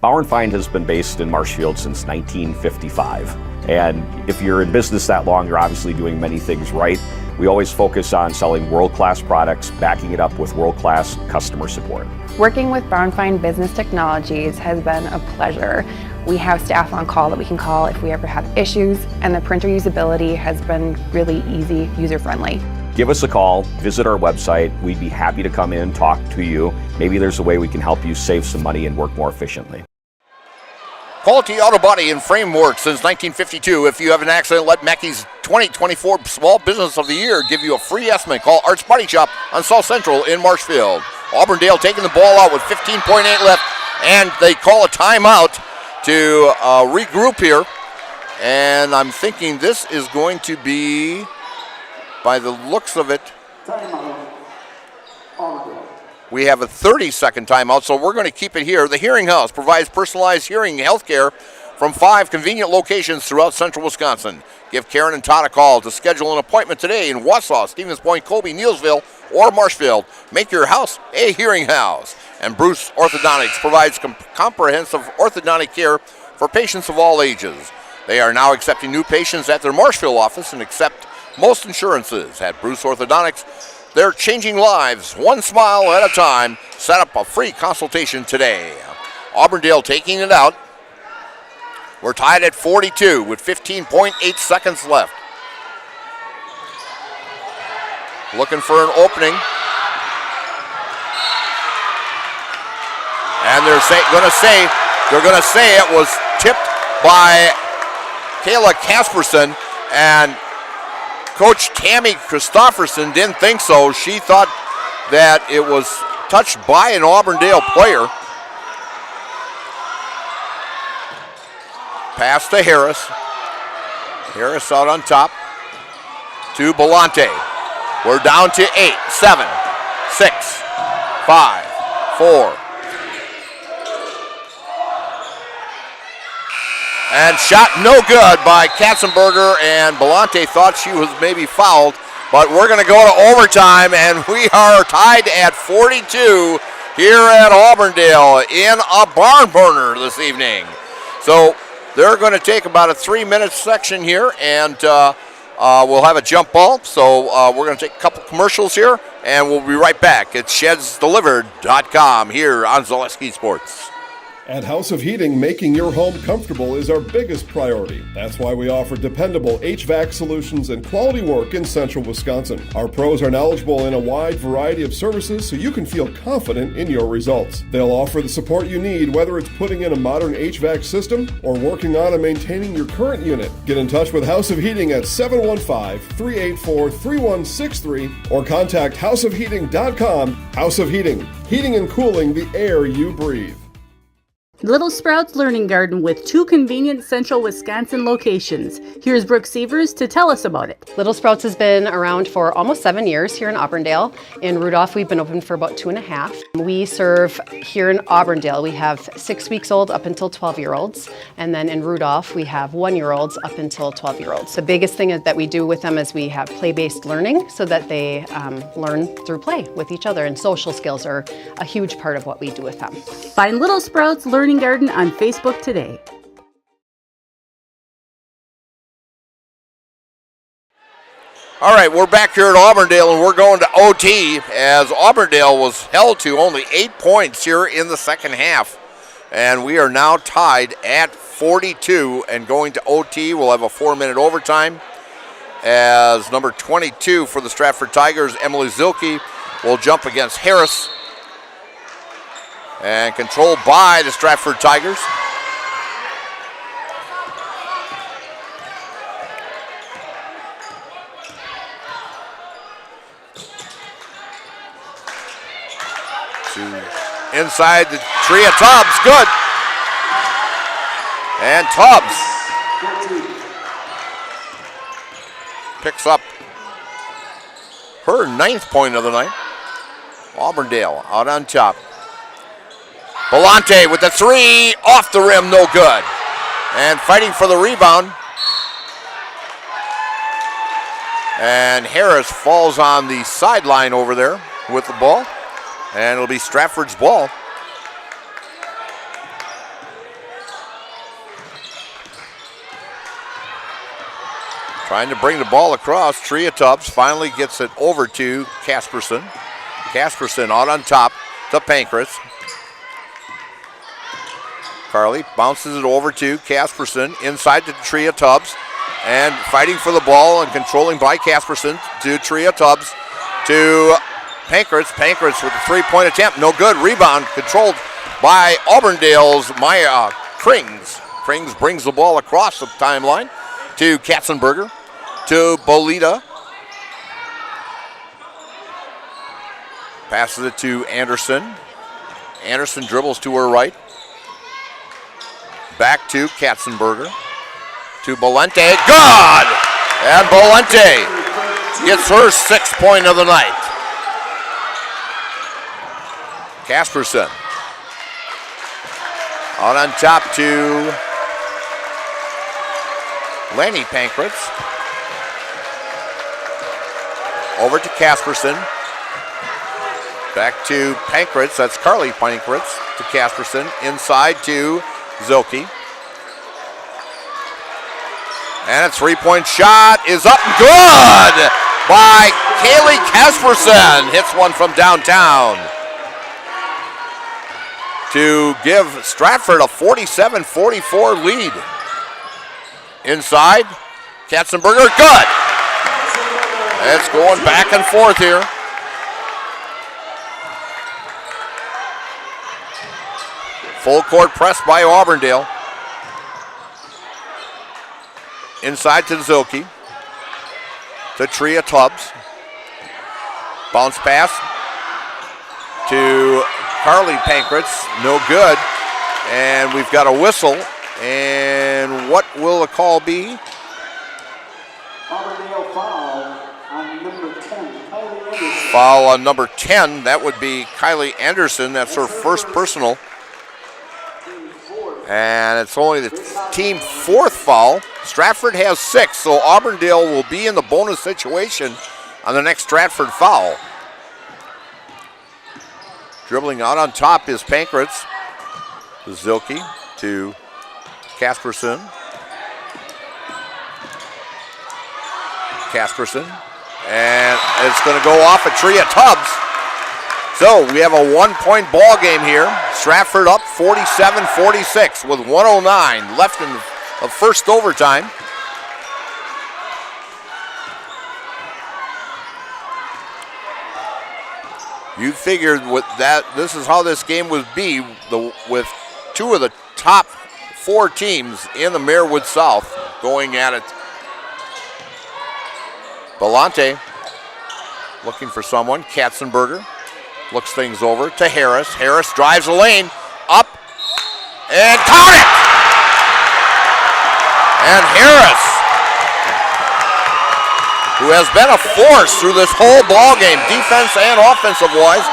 Bauer & Find has been based in Marshfield since 1955. And if you're in business that long, you're obviously doing many things right. We always focus on selling world-class products, backing it up with world-class customer support. Working with Bauer & Find Business Technologies has been a pleasure. We have staff on call that we can call if we ever have issues, and the printer usability has been really easy, user-friendly. Give us a call, visit our website. We'd be happy to come in, talk to you. Maybe there's a way we can help you save some money and work more efficiently. Quality Auto Body and Framework since 1952. If you have an accident, let Mackey's 2024 Small Business of the Year give you a free estimate. Call Arts Body Shop on South Central in Marshfield. Auburndale taking the ball out with 15.8 left, and they call a timeout to regroup here. And I'm thinking this is going to be, by the looks of it, we have a 30-second timeout, so we're going to keep it here. The Hearing House provides personalized hearing health care from 5 convenient locations throughout central Wisconsin. Give Karen and Todd a call to schedule an appointment today in Wausau, Stevens Point, Colby, Neilsville, or Marshfield. Make your house a hearing house. And Bruce Orthodontics provides comprehensive orthodontic care for patients of all ages. They are now accepting new patients at their Marshfield office and accept most insurances. At Bruce Orthodontics, they're changing lives one smile at a time. Set up a free consultation today. Auburndale taking it out. We're tied at 42 with 15.8 seconds left. Looking for an opening. And they're going to say it was tipped by Kayla Casperson, and Coach Tammy Christofferson didn't think so. She thought that it was touched by an Auburndale player. Pass to Harris. Harris out on top to Belante. We're down to 8, 7, 6, 5, 4. And shot no good by Katzenberger, and Belante thought she was maybe fouled, but we're going to go to overtime, and we are tied at 42 here at Auburndale in a barn burner this evening. So they're going to take about a 3-minute section here, and we'll have a jump ball. So we're going to take a couple commercials here, and we'll be right back. It's shedsdelivered.com here on Zaleski Sports. At House of Heating, making your home comfortable is our biggest priority. That's why we offer dependable HVAC solutions and quality work in central Wisconsin. Our pros are knowledgeable in a wide variety of services so you can feel confident in your results. They'll offer the support you need, whether it's putting in a modern HVAC system or working on and maintaining your current unit. Get in touch with House of Heating at 715-384-3163 or contact houseofheating.com. House of Heating, heating and cooling the air you breathe. Little Sprouts Learning Garden with 2 convenient central Wisconsin locations. Here's Brooke Sievers to tell us about it. Little Sprouts has been around for almost 7 years here in Auburndale. In Rudolph, we've been open for about 2.5. We serve here in Auburndale, we have 6 weeks old up until 12-year-olds. And then in Rudolph, we have 1-year-olds up until 12-year-olds. The biggest thing that we do with them is we have play-based learning so that they learn through play with each other. And social skills are a huge part of what we do with them. Find Little Sprouts Learning Garden on Facebook today. All right, we're back here at Auburndale, and we're going to OT as Auburndale was held to only 8 points here in the second half. And we are now tied at 42 and going to OT. We'll have a 4-minute overtime as number 22 for the Stratford Tigers, Emily Zilke, will jump against Harris. And controlled by the Stratford Tigers. Inside the Tria Tubbs, good. And Tubbs picks up her 9th point of the night. Auburndale out on top. Belante with the 3, off the rim, no good. And fighting for the rebound. And Harris falls on the sideline over there with the ball. And it'll be Stratford's ball. Trying to bring the ball across. Tria Tubbs finally gets it over to Casperson. Casperson out on top to Pancras. Carly bounces it over to Casperson inside to Tria Tubbs. And fighting for the ball and controlling by Casperson to Tria Tubbs to Pancras. Pancras with a 3-point attempt. No good. Rebound controlled by Auburndale's Maya Krings. Krings brings the ball across the timeline to Katzenberger, to Bolita. Passes it to Anderson. Anderson dribbles to her right. Back to Katzenberger. To Bolente. Good! And Bolente gets her 6th point of the night. Casperson out on top to Lanny Pancras. Over to Casperson. Back to Pancras. That's Carly Pancras to Casperson. Inside to Zilke. And a 3-point shot is up and good by Kaylee Casperson. Hits one from downtown to give Stratford a 47-44 lead. Inside, Katzenberger, good. It's going back and forth here. Full court press by Auburndale. Inside to Zilke. To Tria Tubbs. Bounce pass to Carly Pancras, no good. And we've got a whistle. And what will the call be? Auburndale foul on number 10, Kylie Anderson. Foul on number 10. That would be Kylie Anderson. That's her first personal. And it's only the team 4th foul. Stratford has 6, so Auburndale will be in the bonus situation on the next Stratford foul. Dribbling out on top is Pancras. Zilke to Casperson. Casperson. And it's going to go off at Tria Tubbs. So we have a 1-point ball game here. Stratford up 47-46 with 1:09 left in the first overtime. You figured with that, this is how this game would be with 2 of the top 4 teams in the Marewood South going at it. Belante looking for someone. Katzenberger looks things over to Harris. Harris drives the lane, up, and count it! And Harris, who has been a force through this whole ball game, defense and offensive-wise,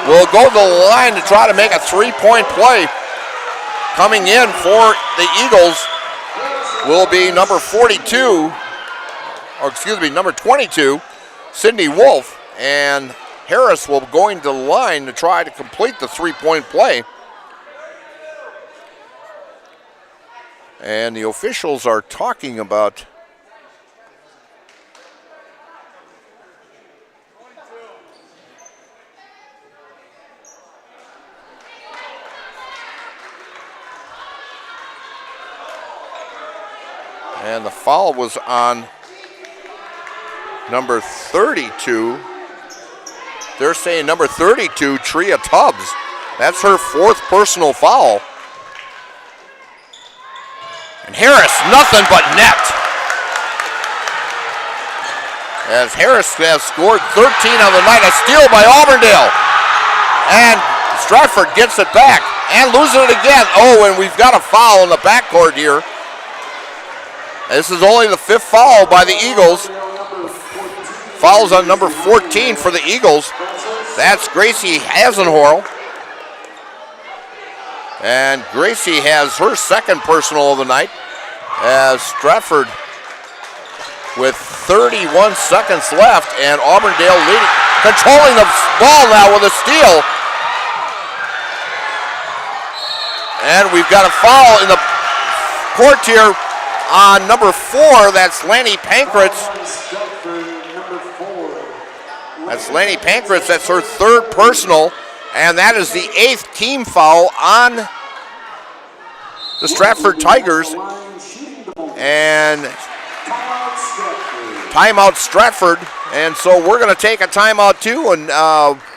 will go to the line to try to make a 3-point play. Coming in for the Eagles will be number 22, Sydney Wolf, and Harris will go into the line to try to complete the 3-point play. And the officials are talking about and the foul was on number 32. They're saying number 32, Tria Tubbs. That's her 4th personal foul. And Harris, nothing but net. As Harris has scored 13 on the night, a steal by Auburndale. And Stratford gets it back and loses it again. Oh, and we've got a foul in the backcourt here. This is only the 5th foul by the Eagles. Fouls on number 14 for the Eagles. That's Gracie Hasenhorl. And Gracie has her 2nd personal of the night as Stratford with 31 seconds left, and Auburndale leading, controlling the ball now with a steal. And we've got a foul in the court here on number 4. That's Lanny Pankratz. That's Lanny Pankratz. That's her 3rd personal, and that is the 8th team foul on the Stratford Tigers. And timeout Stratford. And so we're going to take a timeout too, and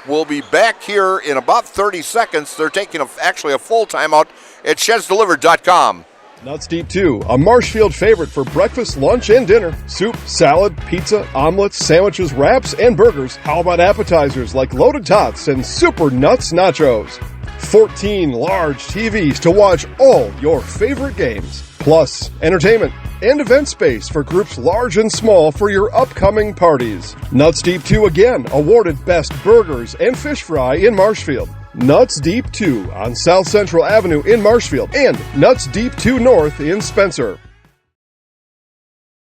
we'll be back here in about 30 seconds. They're taking actually a full timeout at shedsdelivered.com. Nuts Deep 2, a Marshfield favorite for breakfast, lunch, and dinner. Soup, salad, pizza, omelets, sandwiches, wraps, and burgers. How about appetizers like loaded tots and super nuts nachos? 14 large TVs to watch all your favorite games. Plus, entertainment and event space for groups large and small for your upcoming parties. Nuts Deep 2 again, awarded Best Burgers and Fish Fry in Marshfield. Nuts Deep 2 on South Central Avenue in Marshfield and Nuts Deep 2 North in Spencer.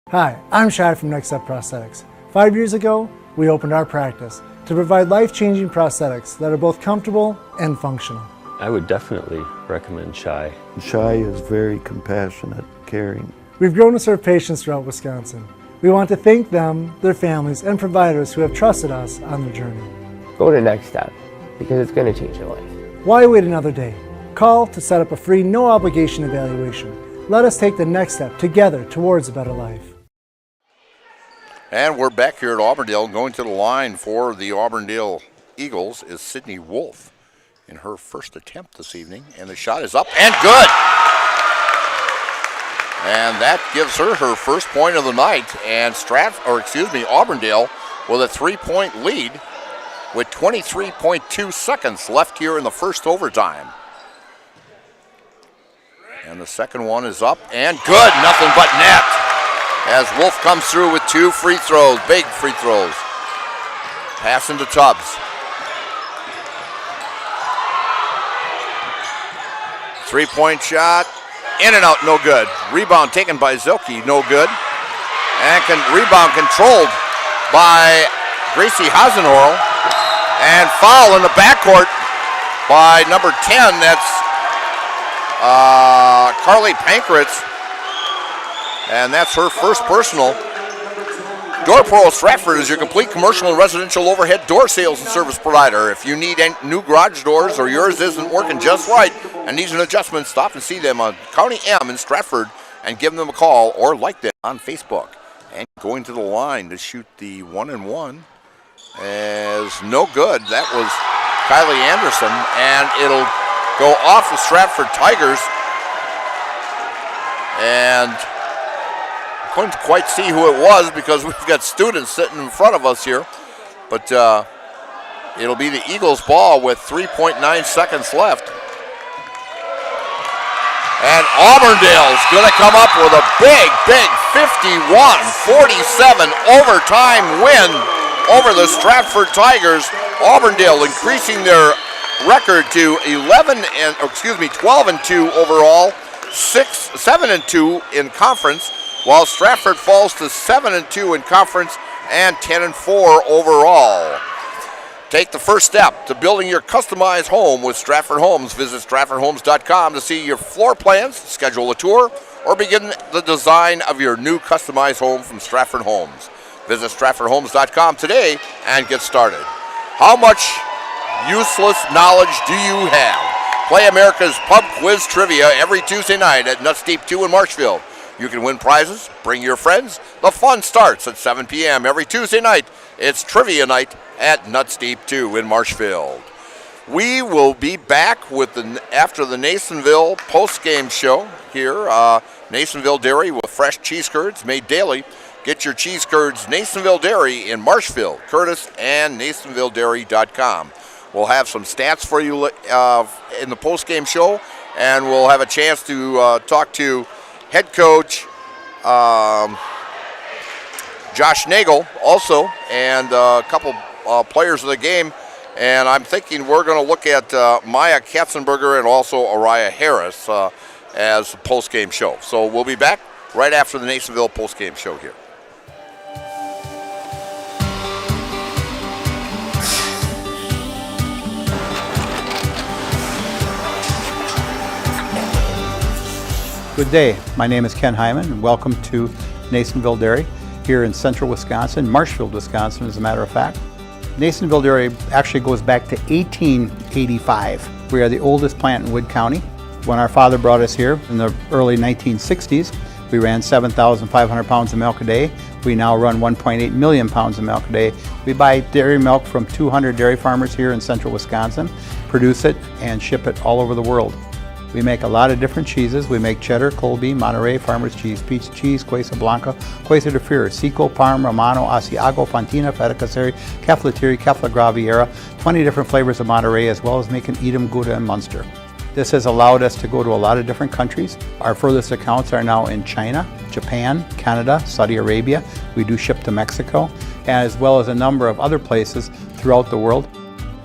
Hi, I'm Shai from Next Step Prosthetics. 5 years ago, we opened our practice to provide life-changing prosthetics that are both comfortable and functional. I would definitely recommend Shai. Shai is very compassionate, caring. We've grown to serve patients throughout Wisconsin. We want to thank them, their families, and providers who have trusted us on their journey. Go to Next Step, because it's going to change your life. Why wait another day? Call to set up a free, no-obligation evaluation. Let us take the next step together towards a better life. And we're back here at Auburndale. Going to the line for the Auburndale Eagles is Sydney Wolf in her first attempt this evening. And the shot is up and good. And that gives her her first point of the night. And Auburndale with a 3-point lead with 23.2 seconds left here in the first overtime. And the second one is up and good. Nothing but net. As Wolf comes through with 2 free throws, big free throws. Pass into Tubbs. 3-point shot, in and out, no good. Rebound taken by Zilke, no good. And rebound controlled by Gracie Hasenhorl. And foul in the backcourt by number 10, that's Carly Pankratz. And that's her first personal. Door Pro Stratford is your complete commercial and residential overhead door sales and service provider. If you need new garage doors or yours isn't working just right and needs an adjustment, stop and see them on County M in Stratford and give them a call or like them on Facebook. And going to the line to shoot the 1-and-1 is no good. That was Kylie Anderson, and it'll go off the Stratford Tigers. And couldn't quite see who it was because we've got students sitting in front of us here. But it'll be the Eagles' ball with 3.9 seconds left. And Auburndale's going to come up with a big 51-47 overtime win over the Stratford Tigers. Auburndale increasing their record to 12-2 overall, 7-2 in conference, while Stratford falls to 7-2 in conference and 10-4 overall. Take the first step to building your customized home with Stratford Homes. Visit StratfordHomes.com to see your floor plans, schedule a tour, or begin the design of your new customized home from Stratford Homes. Visit StratfordHomes.com today and get started. How much useless knowledge do you have? Play America's Pub Quiz Trivia every Tuesday night at Nuts Deep 2 in Marshfield. You can win prizes, bring your friends. The fun starts at 7 p.m. every Tuesday night. It's Trivia Night at Nuts Deep 2 in Marshfield. We will be back after the Nasonville post-game show here. Nasonville Dairy with fresh cheese curds made daily. Get your cheese curds, Nasonville Dairy in Marshfield, Curtis, and NasonvilleDairy.com. We'll have some stats for you in the post-game show, and we'll have a chance to talk to head coach Josh Nagel also, and a couple players of the game. And I'm thinking we're going to look at Maya Katzenberger and also Araya Harris as the post-game show. So we'll be back right after the Nasonville post-game show here. Good day. My name is Ken Hyman, and welcome to Nasonville Dairy here in central Wisconsin, Marshfield, Wisconsin, as a matter of fact. Nasonville Dairy actually goes back to 1885. We are the oldest plant in Wood County. When our father brought us here in the early 1960s, we ran 7,500 pounds of milk a day. We now run 1.8 million pounds of milk a day. We buy dairy milk from 200 dairy farmers here in central Wisconsin, produce it, and ship it all over the world. We make a lot of different cheeses. We make cheddar, Colby, Monterey, Farmer's Cheese, Peach Cheese, Quesa Blanca, Quesa de Fury, Seco, Parm, Romano, Asiago, Fontina, Feta Caseri, Caflatiri, Cafla Graviera, 20 different flavors of Monterey, as well as making Edam, Gouda, and Munster. This has allowed us to go to a lot of different countries. Our furthest accounts are now in China, Japan, Canada, Saudi Arabia. We do ship to Mexico, as well as a number of other places throughout the world.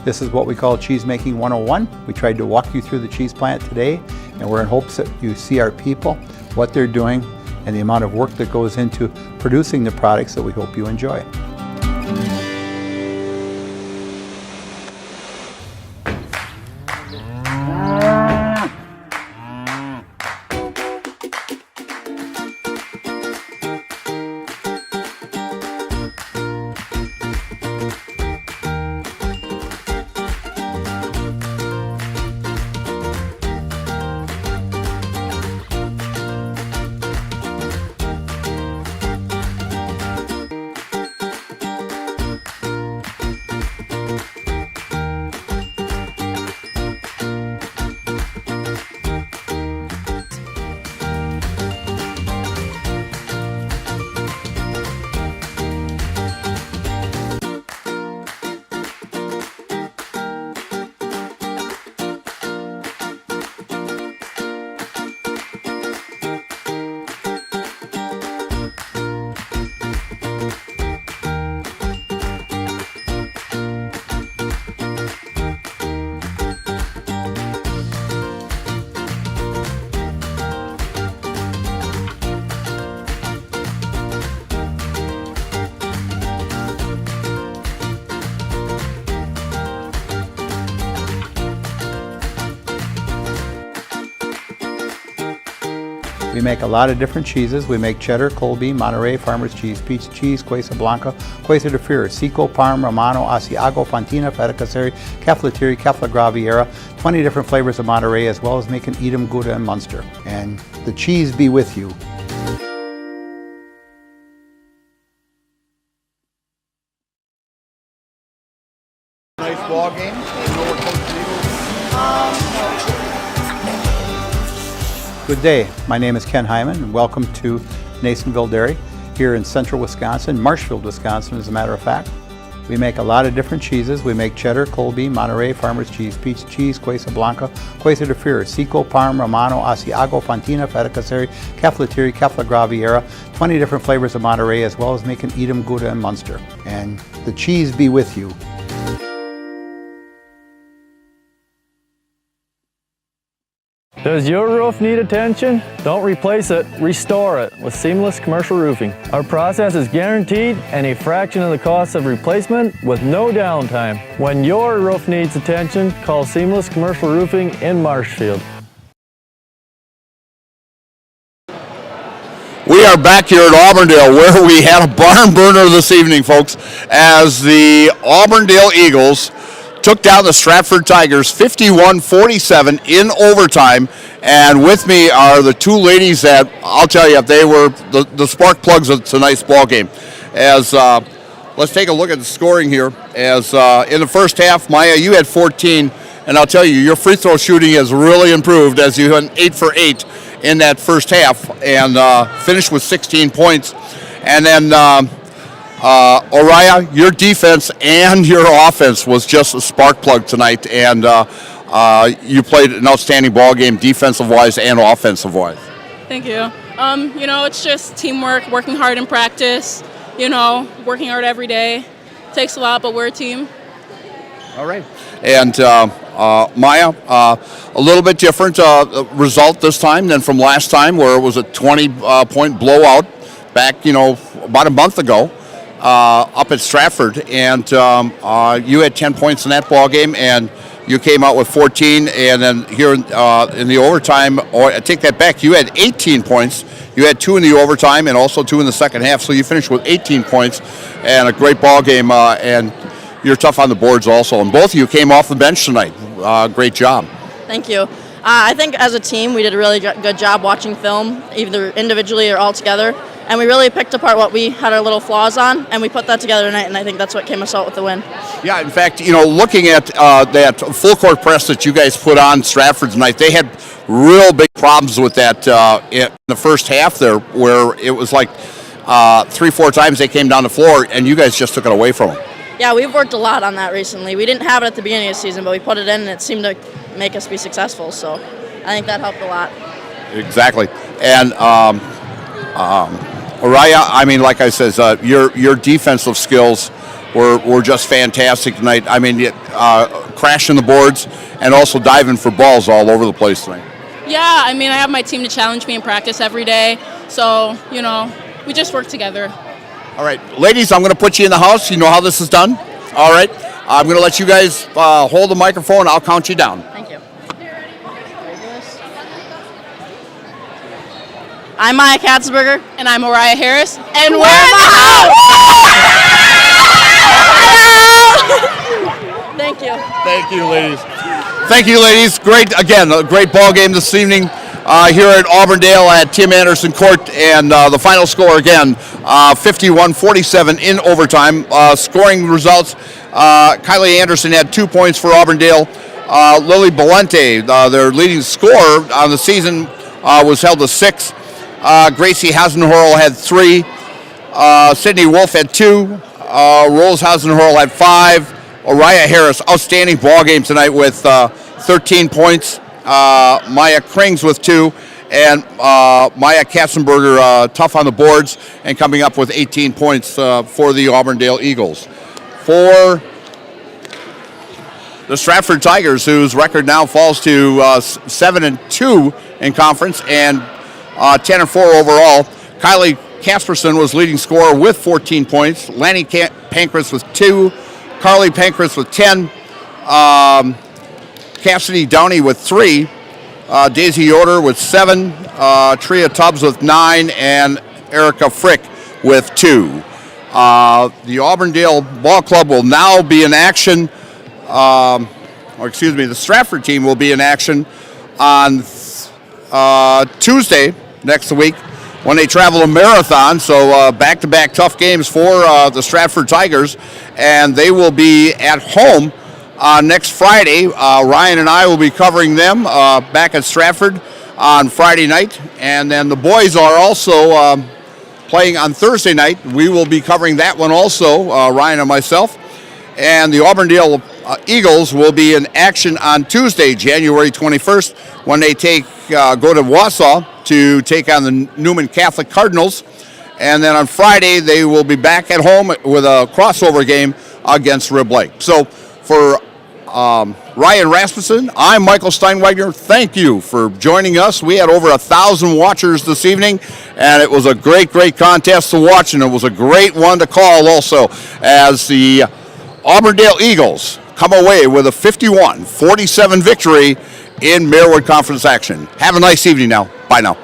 This is what we call Cheese Making 101. We tried to walk you through the cheese plant today, and we're in hopes that you see our people, what they're doing, and the amount of work that goes into producing the products that we hope you enjoy. We make a lot of different cheeses. We make cheddar, Colby, Monterey, Farmer's Cheese, Peach Cheese, Quesa Blanca, Quesa de Fury, Seco, Parm, Romano, Asiago, Fontina, Feta Caseri, Caflatiri, Cafla Graviera, 20 different flavors of Monterey, as well as making Edam, Gouda, and Munster. And the cheese be with you. Nice ball game. Good day. My name is Ken Hyman, and welcome to Nasonville Dairy here in central Wisconsin, Marshfield, Wisconsin, as a matter of fact. We make a lot of different cheeses. We make cheddar, Colby, Monterey, Farmer's Cheese, Peach Cheese, Quesa Blanca, Quesa de Fury, Seco, Parm, Romano, Asiago, Fontina, Feta Caseri, Caflatiri, Cafla Graviera, 20 different flavors of Monterey, as well as making Edam, Gouda, and Munster. And the cheese be with you. Does your roof need attention? Don't replace it, restore it with Seamless Commercial Roofing. Our process is guaranteed and a fraction of the cost of replacement with no downtime. When your roof needs attention, call Seamless Commercial Roofing in Marshfield. We are back here at Auburndale, where we had a barn burner this evening, folks, as the Auburndale Eagles took down the Stratford Tigers 51-47 in overtime. And with me are the two ladies that, I'll tell you, they were the spark plugs of tonight's ball game. As let's take a look at the scoring here. As in the first half, Maya, you had 14, and I'll tell you, your free throw shooting has really improved as you went 8 for 8 in that first half and finished with 16 points. And then Oriah, your defense and your offense was just a spark plug tonight, and you played an outstanding ball game, defensive-wise and offensive-wise. Thank you. It's just teamwork, working hard in practice, working hard every day. Takes a lot, but we're a team. All right. And Maya, a little bit different result this time than from last time, where it was a 20-point blowout back, about a month ago up at Stratford. And you had 10 points in that ball game, and you came out with 14. And then here in the overtime, or I take that back, you had 18 points. You had 2 in the overtime and also 2 in the second half. So you finished with 18 points and a great ball game. And you're tough on the boards also. And both of you came off the bench tonight. Great job. Thank you. I think as a team we did a really good job watching film, either individually or all together. And we really picked apart what we had our little flaws on, and we put that together tonight, and I think that's what came us out with the win. Yeah, in fact, looking at that full court press that you guys put on Stratford tonight, they had real big problems with that in the first half there, where it was like 3-4 times they came down the floor, and you guys just took it away from them. Yeah, we've worked a lot on that recently. We didn't have it at the beginning of the season, but we put it in, and it seemed to make us be successful. So I think that helped a lot. Exactly. And Oriah, I mean, like I said, your defensive skills were just fantastic tonight. I mean, crashing the boards and also diving for balls all over the place tonight. Yeah, I mean, I have my team to challenge me in practice every day. So, we just work together. All right, ladies, I'm going to put you in the house. You know how this is done? All right. I'm going to let you guys hold the microphone. I'll count you down. Thank you. I'm Maya Katzenberger. And I'm Mariah Harris. And we're in the house! Thank you. Thank you, ladies. Thank you, ladies. Great, again, a great ball game this evening. Here at Auburndale at Tim Anderson Court, and the final score again, 51-47 in overtime. Scoring results, Kylie Anderson had 2 points for Auburndale. Lily Belente, their leading scorer on the season, was held to 6. Gracie Hasenhorl had 3. Sydney Wolf had 2. Rose Hasenhorl had 5. Oriah Harris, outstanding ball game tonight with 13 points. Maya Krings with 2, and Maya Katzenberger tough on the boards and coming up with 18 points for the Auburndale Eagles. For the Stratford Tigers, whose record now falls to 7-2 in conference and 10-4 overall, Kylie Casperson was leading scorer with 14 points. Lanny Pancras with 2, Carly Pancras with 10. Cassidy Downey with 3, Daisy Yoder with 7, Tria Tubbs with 9, and Erica Frick with 2. The Auburndale Ball Club will now be in action, the Stratford team will be in action on Tuesday next week when they travel a marathon. So back-to-back tough games for the Stratford Tigers, and they will be at home next Friday. Ryan and I will be covering them back at Stratford on Friday night. And then the boys are also playing on Thursday night. We will be covering that one also, Ryan and myself. And the Auburndale Eagles will be in action on Tuesday, January 21st, when they go to Wausau to take on the Newman Catholic Cardinals. And then on Friday, they will be back at home with a crossover game against Rib Lake. So for Ryan Rasmussen, I'm Michael Steinwegner. Thank you for joining us. We had over 1,000 watchers this evening, and it was a great contest to watch, and it was a great one to call also, as the Auburndale Eagles come away with a 51-47 victory in Marewood Conference action. Have a nice evening now. Bye now.